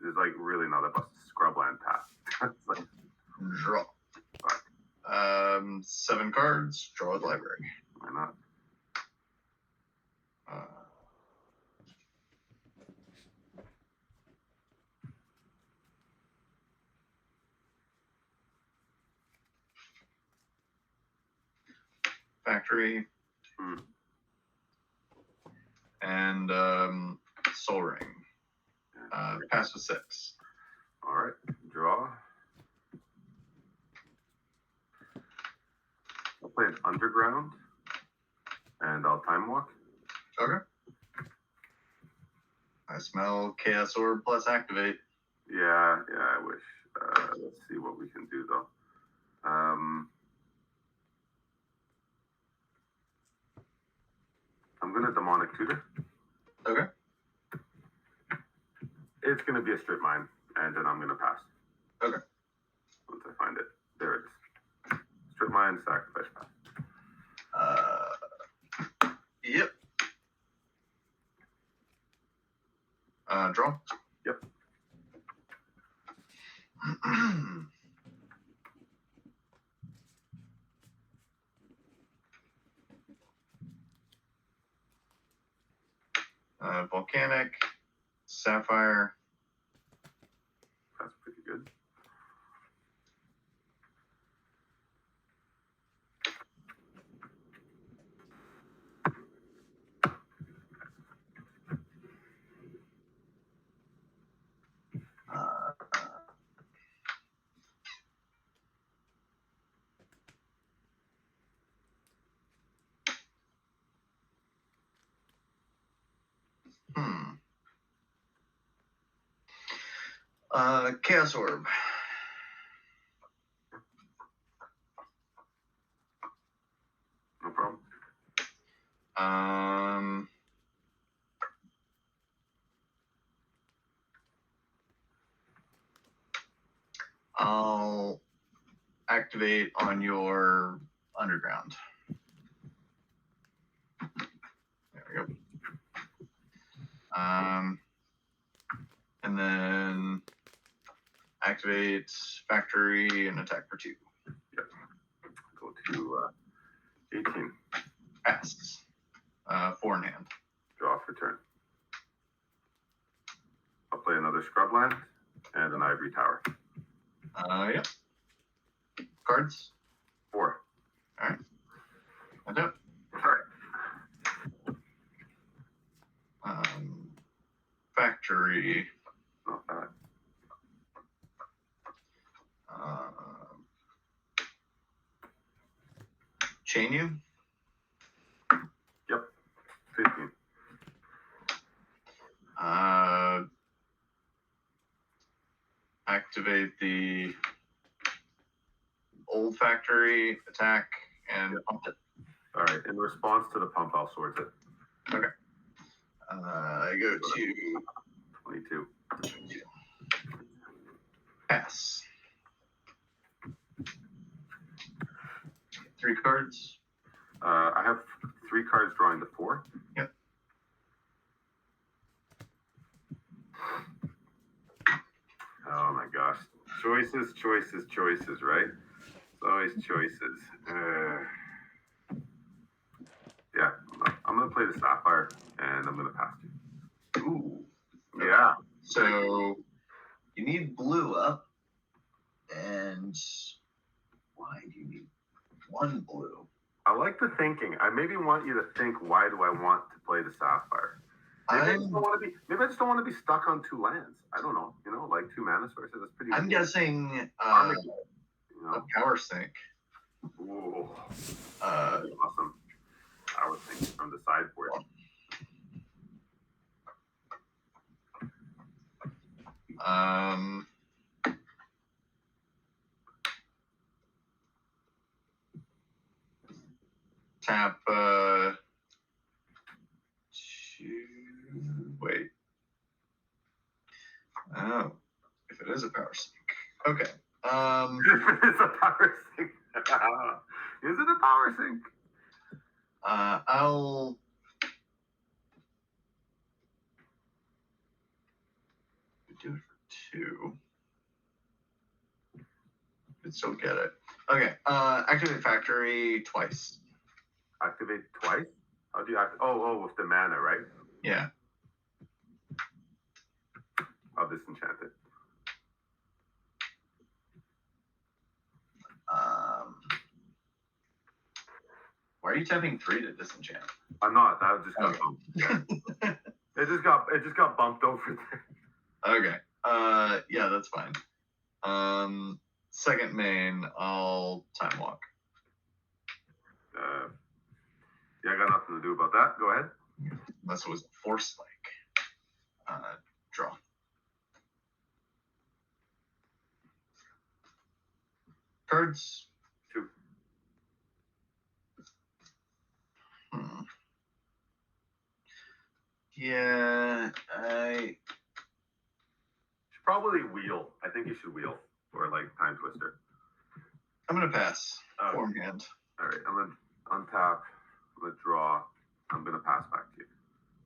Speaker 4: There's like really not a busted scrubland pass. Like,
Speaker 3: draw. 7 cards. Draw the library.
Speaker 4: Why not?
Speaker 3: Factory. And Soul Ring. Pass with 6.
Speaker 4: All right. Draw. I'll play an Underground. And I'll Time Walk.
Speaker 3: Okay. I smell Chaos Orb plus Activate.
Speaker 4: Yeah, I wish. Let's see what we can do though. I'm gonna Demonic Tutor.
Speaker 3: Okay.
Speaker 4: It's gonna be a Strip Mine, and then I'm gonna pass.
Speaker 3: Okay.
Speaker 4: Once I find it. There it is. Strip Mine, Sacrifice, pass.
Speaker 3: Yep. Draw.
Speaker 4: Yep.
Speaker 3: sapphire.
Speaker 4: That's pretty good.
Speaker 3: Chaos Orb.
Speaker 4: No problem.
Speaker 3: I'll activate on your underground. There we go. And then activate factory and attack for 2.
Speaker 4: Yep. Go to 18.
Speaker 3: Pass. 4 in hand.
Speaker 4: Draw for turn. I'll play another scrubland and an ivory tower.
Speaker 3: Yep. Cards.
Speaker 4: 4.
Speaker 3: All right. That's it.
Speaker 4: All right.
Speaker 3: Factory.
Speaker 4: Not bad.
Speaker 3: Chain you.
Speaker 4: Yep. 15.
Speaker 3: Activate the old factory, attack, and pump it.
Speaker 4: All right. In response to the pump, I'll sort it.
Speaker 3: Okay. I go to
Speaker 4: 22.
Speaker 3: pass. 3 cards.
Speaker 4: I have 3 cards drawing to 4.
Speaker 3: Yep.
Speaker 4: Oh my gosh. Choices, choices, choices, right? It's always choices. Yeah, I'm going to play the sapphire and I'm going to pass you.
Speaker 3: Ooh.
Speaker 4: Yeah.
Speaker 3: So you need blue up, and why do you need 1 blue?
Speaker 4: I like the thinking. I maybe want you to think, why do I want to play the sapphire? Maybe I just don't want to be stuck on 2 lands. I don't know. You know, like 2 mana sources. That's pretty.
Speaker 3: I'm guessing
Speaker 4: you know?
Speaker 3: a power sink.
Speaker 4: Ooh. Awesome. I was thinking from the sideboard.
Speaker 3: Tap wait. Oh, if it is a power sink. Okay.
Speaker 4: It's a power sink. Is it a power sink?
Speaker 3: I'll do it for 2. Could still get it. Okay. Activate factory twice.
Speaker 4: Activate twice? How do you activate? Oh, with the mana, right?
Speaker 3: Yeah.
Speaker 4: I'll disenchant it.
Speaker 3: Why are you tapping 3 to disenchant?
Speaker 4: I'm not. That just got bumped. Yeah. It just got bumped over there.
Speaker 3: Okay. Yeah, that's fine. Second main, I'll time walk.
Speaker 4: Yeah, I got nothing to do about that. Go ahead.
Speaker 3: Unless it was force like. Draw. Cards.
Speaker 4: 2.
Speaker 3: Yeah, I
Speaker 4: should probably wheel. I think you should wheel or like time twister.
Speaker 3: I'm gonna pass. Forehand.
Speaker 4: All right, I'm gonna untap. I'm gonna draw. I'm gonna pass back to you.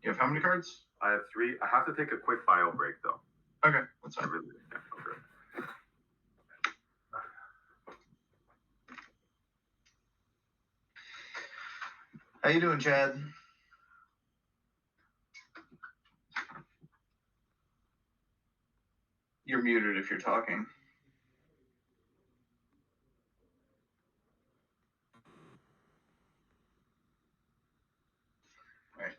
Speaker 3: You have how many cards?
Speaker 4: I have 3. I have to take a quick bio break though.
Speaker 3: Okay, that's fine.
Speaker 4: Really, yeah, okay.
Speaker 3: How you doing, Chad? You're muted if you're talking. All right,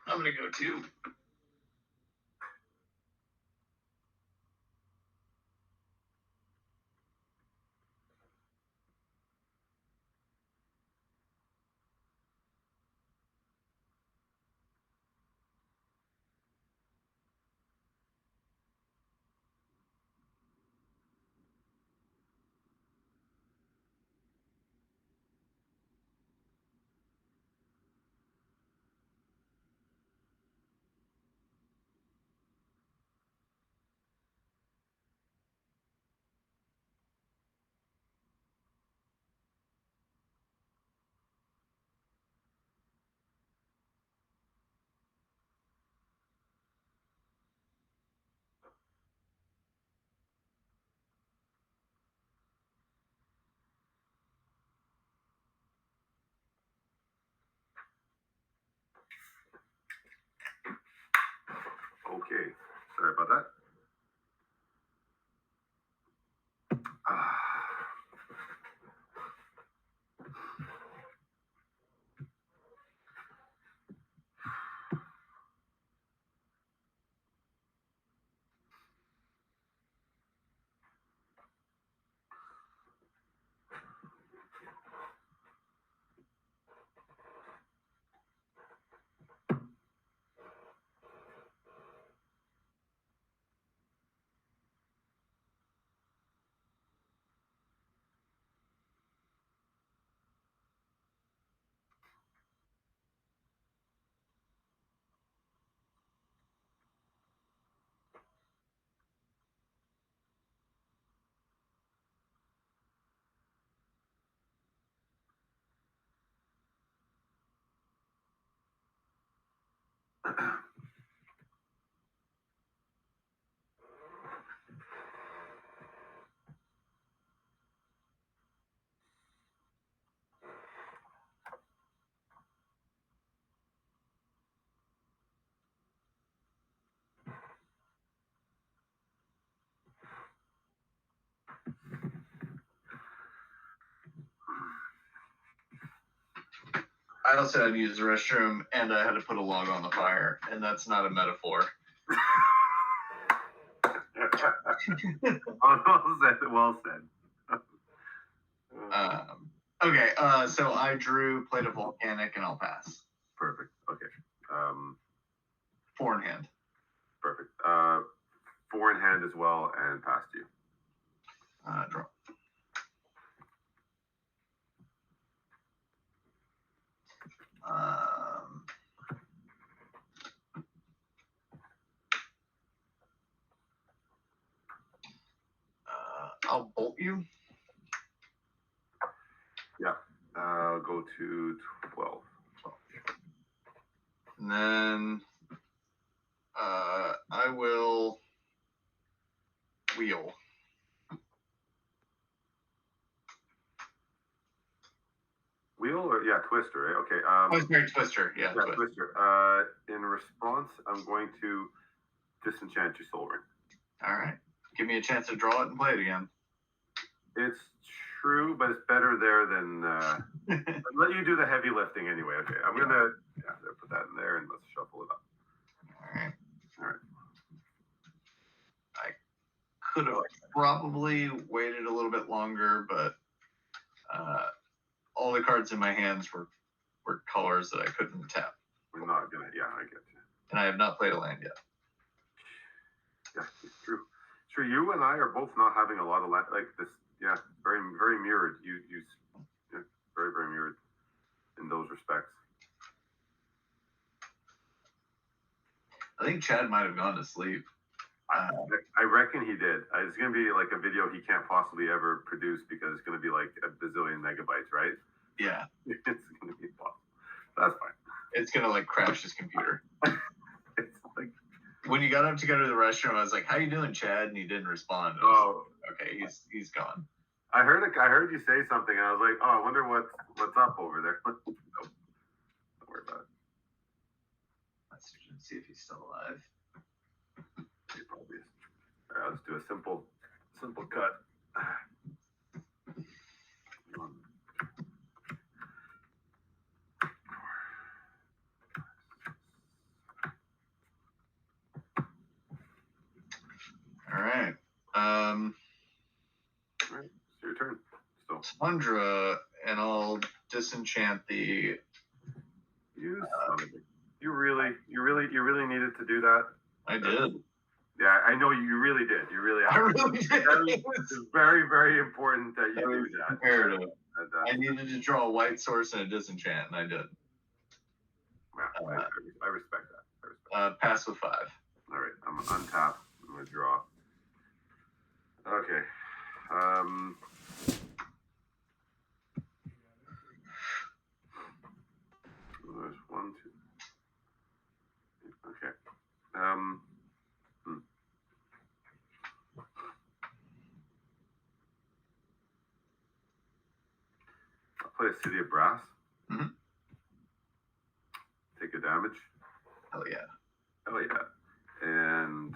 Speaker 3: I'm gonna go too.
Speaker 4: Okay, sorry about that.
Speaker 3: I also had to use the restroom, and I had to put a log on the fire, and that's not a metaphor.
Speaker 4: Well said.
Speaker 3: Okay, so I drew Plate of Volcanic, and I'll pass.
Speaker 4: Perfect. Okay.
Speaker 3: 4 in hand.
Speaker 4: Perfect. 4 in hand as well, and pass to you.
Speaker 3: Draw. I'll bolt you.
Speaker 4: Yeah. Go to 12.
Speaker 3: And then I will wheel.
Speaker 4: Wheel or twister, right? Okay.
Speaker 3: Oh, sorry, twister. Yeah,
Speaker 4: twister. In response, I'm going to disenchant your soul ring.
Speaker 3: All right. Give me a chance to draw it and play it again.
Speaker 4: It's true, but it's better there than let you do the heavy lifting anyway. Okay, I'm gonna put that in there and let's shuffle it up.
Speaker 3: All right.
Speaker 4: All right.
Speaker 3: I could have probably waited a little bit longer, but all the cards in my hands were colors that I couldn't tap.
Speaker 4: We're not gonna. Yeah, I get you.
Speaker 3: And I have not played a land yet.
Speaker 4: Yeah, it's true. Sure, you and I are both not having a lot of land like this. Yeah, very very mirrored. You very very mirrored in those respects.
Speaker 3: I think Chad might have gone to sleep.
Speaker 4: I reckon he did. It's going to be like a video he can't possibly ever produce because it's going to be like a bazillion megabytes, right?
Speaker 3: Yeah.
Speaker 4: It's going to be impossible. That's fine.
Speaker 3: It's going to like crash his computer.
Speaker 4: It's like,
Speaker 3: when you got up to go to the restroom, I was like, "How you doing, Chad?" And he didn't respond.
Speaker 4: Oh,
Speaker 3: okay, he's gone.
Speaker 4: I heard you say something, and I was like, "Oh, I wonder what's up over there." Nope. Don't worry about it.
Speaker 3: Let's see if he's still alive.
Speaker 4: He probably is. All right, let's do a simple cut.
Speaker 3: All right.
Speaker 4: All right, it's your turn. Still.
Speaker 3: Tundra, and I'll disenchant the.
Speaker 4: You son of a- you really needed to do that.
Speaker 3: I did.
Speaker 4: Yeah, I know you really did. You really.
Speaker 3: I really did.
Speaker 4: It's very, very important that you do that.
Speaker 3: Imperative. I needed to draw a white source and a disenchant, and I did.
Speaker 4: Yeah, I respect that.
Speaker 3: Pass with 5.
Speaker 4: All right, I'm gonna untap. I'm gonna draw. Okay. There's 1, 2. Okay. I'll play a City of Brass.
Speaker 3: Mhm.
Speaker 4: Take a damage.
Speaker 3: Hell yeah.
Speaker 4: Oh yeah. And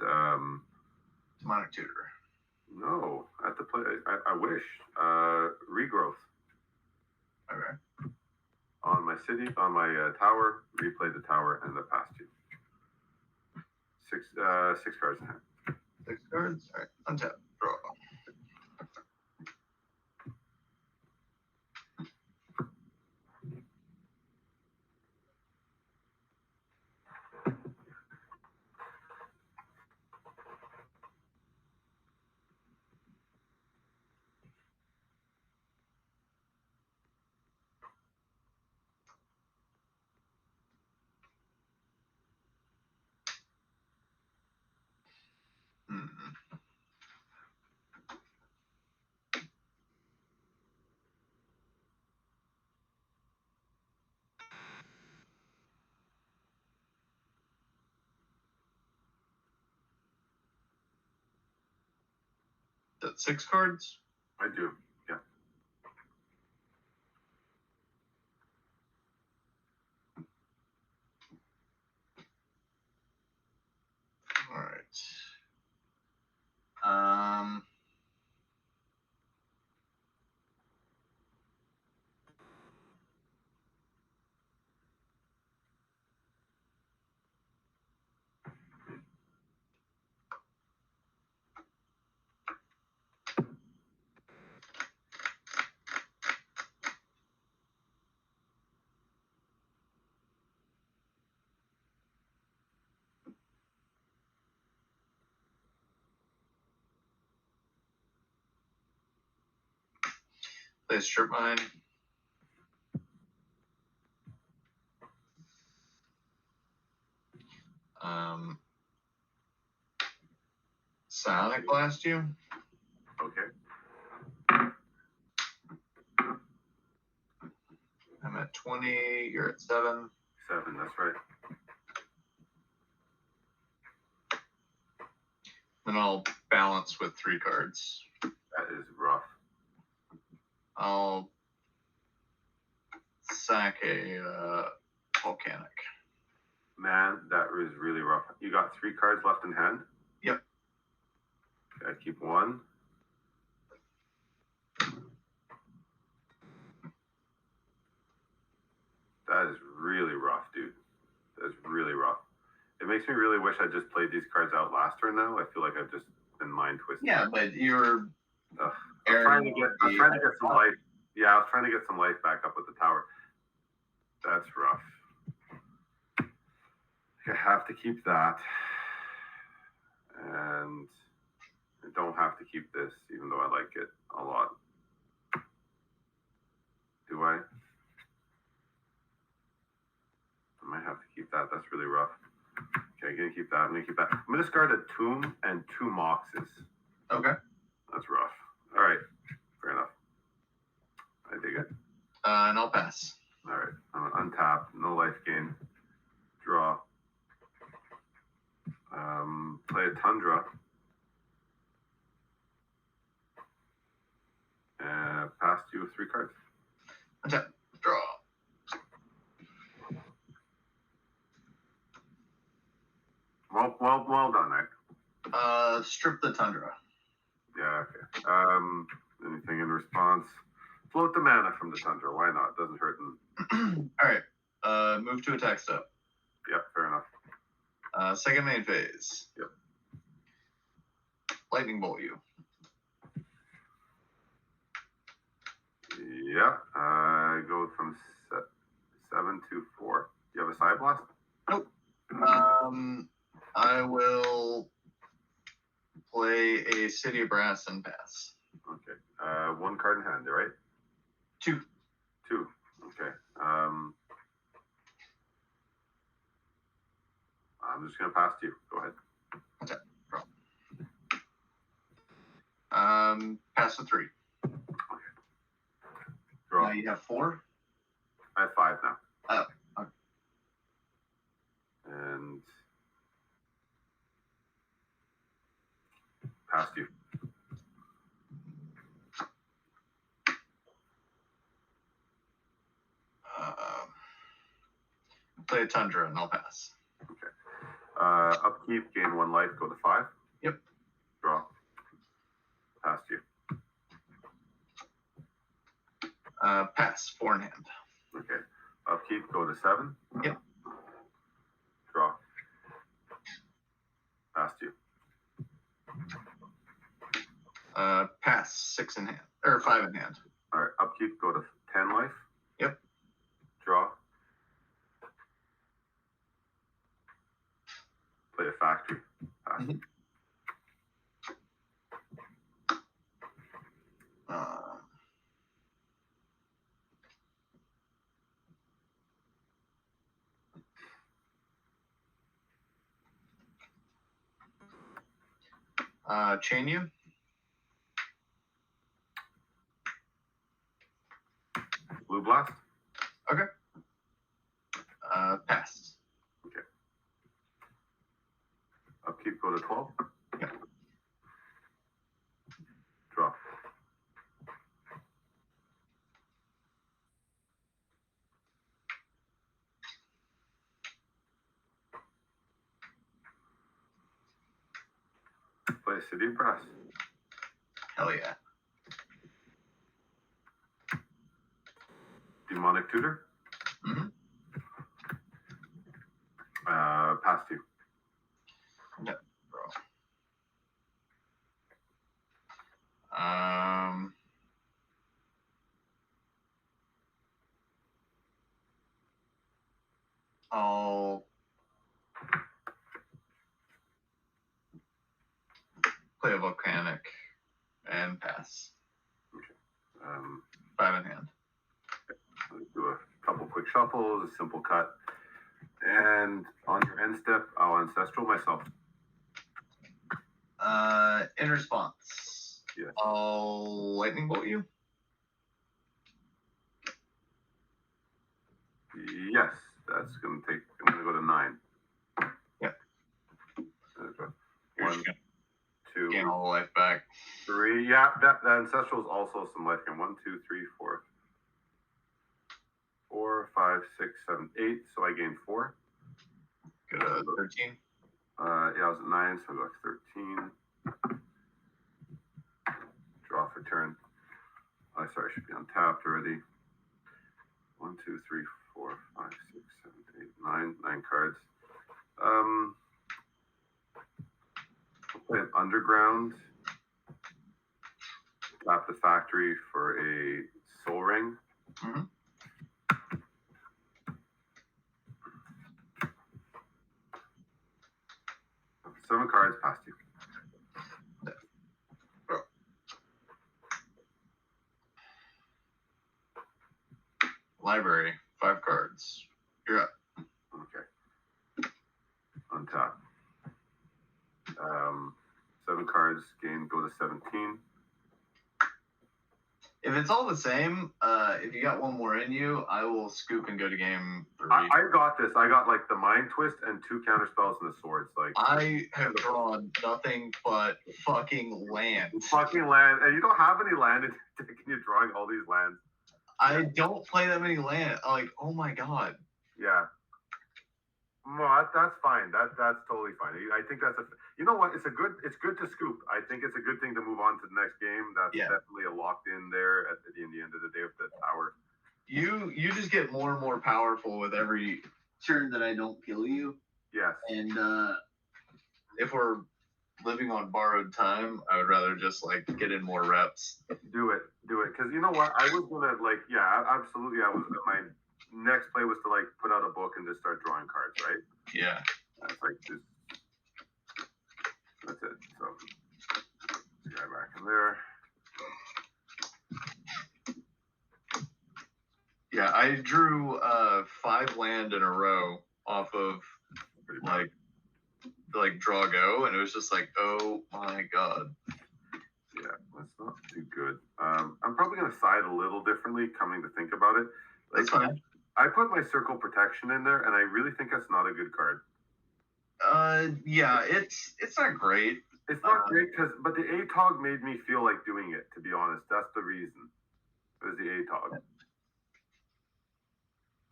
Speaker 3: Demonic Tutor.
Speaker 4: no, at the play. I wish. Regrowth
Speaker 3: Okay.
Speaker 4: on my city, on my tower. Replay the tower and the past 2. 6 cards in hand.
Speaker 3: 6 cards. All right. Untap. Draw. That's 6 cards.
Speaker 4: I do. Yeah.
Speaker 3: All right. Play Strip Mine. Psionic Blast you.
Speaker 4: Okay.
Speaker 3: I'm at 20. You're at 7.
Speaker 4: 7. That's right.
Speaker 3: Then I'll balance with 3 cards.
Speaker 4: That is rough.
Speaker 3: I'll sack a volcanic.
Speaker 4: Man, that was really rough. You got 3 cards left in hand?
Speaker 3: Yep.
Speaker 4: Okay, I keep 1. That is really rough, dude. That's really rough. It makes me really wish I just played these cards out last turn now. I feel like I've just been mind twisted.
Speaker 3: Yeah, but you're
Speaker 4: I'm trying to get some life. Yeah, I was trying to get some life back up with the tower. That's rough. I have to keep that. And I don't have to keep this, even though I like it a lot. Do I? I might have to keep that. That's really rough. Okay, I'm going to keep that. I'm going to keep that. I'm going to discard a Tomb and 2 Moxes.
Speaker 3: okay.
Speaker 4: That's rough. All right. Fair enough. I dig it.
Speaker 3: And I'll pass.
Speaker 4: All right. I'm going to untap. No life gain. Draw. Play a Tundra. Pass you with 3 cards.
Speaker 3: Untap. Draw.
Speaker 4: Well done, Nick.
Speaker 3: Strip the tundra.
Speaker 4: Yeah, okay. Anything in response? Float the mana from the tundra. Why not? Doesn't hurt them.
Speaker 3: All right. Move to attack step.
Speaker 4: Yep, fair enough.
Speaker 3: Second main phase.
Speaker 4: Yep.
Speaker 3: Lightning bolt you.
Speaker 4: Yeah, go from 7 to 4. Do you have a side blast?
Speaker 3: Nope. I will play a City of Brass and pass.
Speaker 4: Okay. 1 card in hand, right?
Speaker 3: 2.
Speaker 4: 2. Okay. I'm just gonna pass to you. Go ahead.
Speaker 3: Okay. Pass to 3.
Speaker 4: Okay. Draw.
Speaker 3: Now you have 4.
Speaker 4: I have 5 now.
Speaker 3: Oh. Okay.
Speaker 4: And pass to you.
Speaker 3: Play a Tundra and I'll pass.
Speaker 4: Okay. Upkeep, gain 1 life, go to 5.
Speaker 3: Yep.
Speaker 4: Draw. Pass to you.
Speaker 3: Pass, 4 in hand.
Speaker 4: Okay. Upkeep, go to 7.
Speaker 3: Yep.
Speaker 4: Draw. Pass to you.
Speaker 3: Pass, 6 in hand. Or 5 in hand.
Speaker 4: All right. Upkeep, go to 10 life.
Speaker 3: Yep.
Speaker 4: Draw. Play a factory. Pass.
Speaker 3: Mhm. Chain you.
Speaker 4: Blue blast.
Speaker 3: Okay. Pass.
Speaker 4: Okay. Upkeep, go to 12.
Speaker 3: Yep.
Speaker 4: Draw. Play City of Brass.
Speaker 3: Hell yeah.
Speaker 4: Demonic Tutor.
Speaker 3: Mm-hmm.
Speaker 4: Pass to you.
Speaker 3: Yep, bro. I'll play a volcanic and pass.
Speaker 4: Okay.
Speaker 3: 5 in hand.
Speaker 4: Do a couple quick shuffles, a simple cut. And on your end step, I'll ancestral myself.
Speaker 3: In response,
Speaker 4: Yes.
Speaker 3: I'll lightning bolt you.
Speaker 4: Yes, that's gonna take. I'm gonna go to 9.
Speaker 3: Yep.
Speaker 4: Okay.
Speaker 3: You're
Speaker 4: 1,
Speaker 3: just gonna
Speaker 4: 2,
Speaker 3: gain all the life back.
Speaker 4: 3. Yeah, that ancestral is also some life gain. 1, 2, 3, 4, 4, 5, 6, 7, 8. So I gained 4.
Speaker 3: Go to 13.
Speaker 4: Yeah, I was at 9, so I go to 13. Draw for turn. Oh, sorry, I should be untapped already. 1, 2, 3, 4, 5, 6, 7, 8, 9. 9 cards. I'll play an underground. Tap the factory for a soul ring.
Speaker 3: Mm-hmm.
Speaker 4: Seven cards past you.
Speaker 3: Library, 5 cards. You're up.
Speaker 4: Okay. Untap. 7 cards, gain, go to 17.
Speaker 3: If it's all the same, if you got one more in you, I will scoop and go to game 3.
Speaker 4: I got this. I got like the mind twist and 2 counter spells and the swords. Like
Speaker 3: I have drawn nothing but fucking land.
Speaker 4: fucking land, and you don't have any land. And you're drawing all these lands.
Speaker 3: I don't play that many land. Like, oh my god.
Speaker 4: Yeah. Well, that's fine. That's totally fine. I think that's you know what? It's good to scoop. I think it's a good thing to move on to the next game. That's definitely a locked in there in the end of the day with the tower.
Speaker 3: You just get more and more powerful with every turn that I don't kill you.
Speaker 4: Yes.
Speaker 3: And if we're living on borrowed time, I would rather just like get in more reps.
Speaker 4: Do it. Because you know what? I was gonna absolutely. My next play was to like put out a book and just start drawing cards, right?
Speaker 3: Yeah.
Speaker 4: That's it. So, guy back in there.
Speaker 3: Yeah, I drew 5 land in a row off of like draw go, and it was just like, oh my god.
Speaker 4: Yeah, that's not too good. I'm probably gonna side a little differently, coming to think about it.
Speaker 3: That's fine.
Speaker 4: I put my circle protection in there, and I really think that's not a good card.
Speaker 3: Yeah, it's not great.
Speaker 4: It's not great but the ATOG made me feel like doing it. To be honest, that's the reason. It was the ATOG.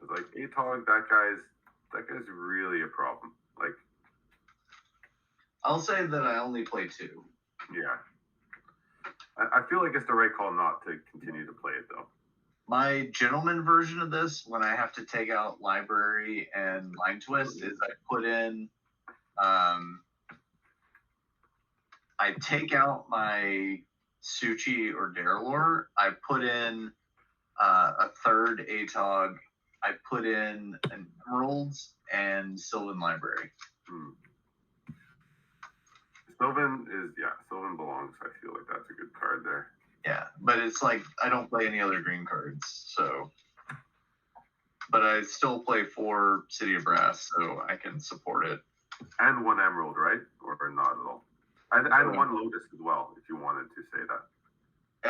Speaker 4: It's like ATOG. That guy's really a problem. Like,
Speaker 3: I'll say that I only play 2.
Speaker 4: Yeah. I feel like it's the right call not to continue to play it though.
Speaker 3: My gentleman version of this, when I have to take out library and line twist, is I put in, I take out my Suchi or Darelor. I put in a third ATOG. I put in an Emeralds and Sylvan Library.
Speaker 4: Sylvan belongs. I feel like that's a good card there.
Speaker 3: Yeah, but it's like I don't play any other green cards, so. But I still play 4 City of Brass, so I can support it.
Speaker 4: And 1 Emerald, right? Or not at all? I had 1 Lotus as well, if you wanted to say that.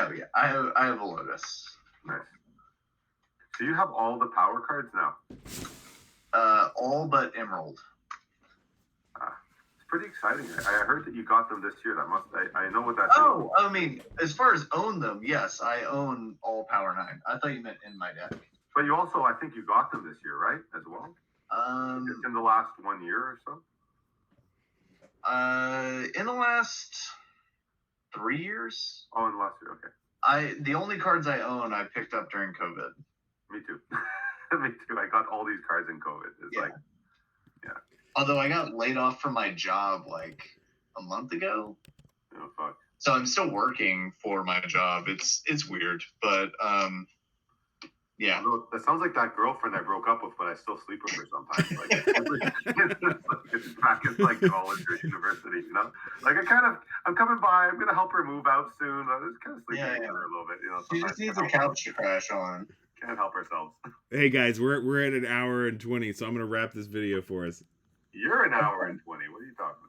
Speaker 3: Oh yeah, I have a Lotus.
Speaker 4: Nice. So you have all the power cards now?
Speaker 3: All but Emerald.
Speaker 4: Pretty exciting. I heard that you got them this year. I know what that is.
Speaker 3: Oh, I mean, as far as own them, yes, I own all Power 9. I thought you meant in my deck.
Speaker 4: But you also, I think you got them this year, right? As well? Just in the last 1 year or so?
Speaker 3: In the last 3 years.
Speaker 4: Oh, in the last year, okay.
Speaker 3: The only cards I own, I picked up during COVID.
Speaker 4: Me too. Me too. I got all these cards in COVID. It's yeah.
Speaker 3: Although I got laid off from my job like a month ago.
Speaker 4: Oh fuck.
Speaker 3: So I'm still working for my job. It's weird, but yeah.
Speaker 4: That sounds like that girlfriend I broke up with, but I still sleep with her sometimes. Like it's back in like college or university, you know. Like I'm coming by. I'm gonna help her move out soon. I was kind of sleeping with her a little bit, you know.
Speaker 3: She just needs a couch to crash on.
Speaker 4: Can't help ourselves.
Speaker 2: Hey guys, we're at 1 hour and 20, so I'm gonna wrap this video for us.
Speaker 4: You're 1 hour and 20. What are you talking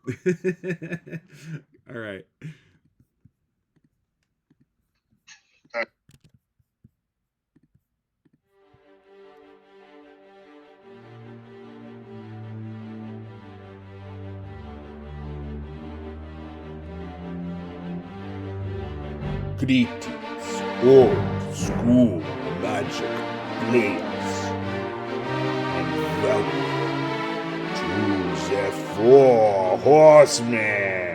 Speaker 4: about?
Speaker 2: All right.
Speaker 1: Greetings, old school magic players, and welcome to the Four Horsemen.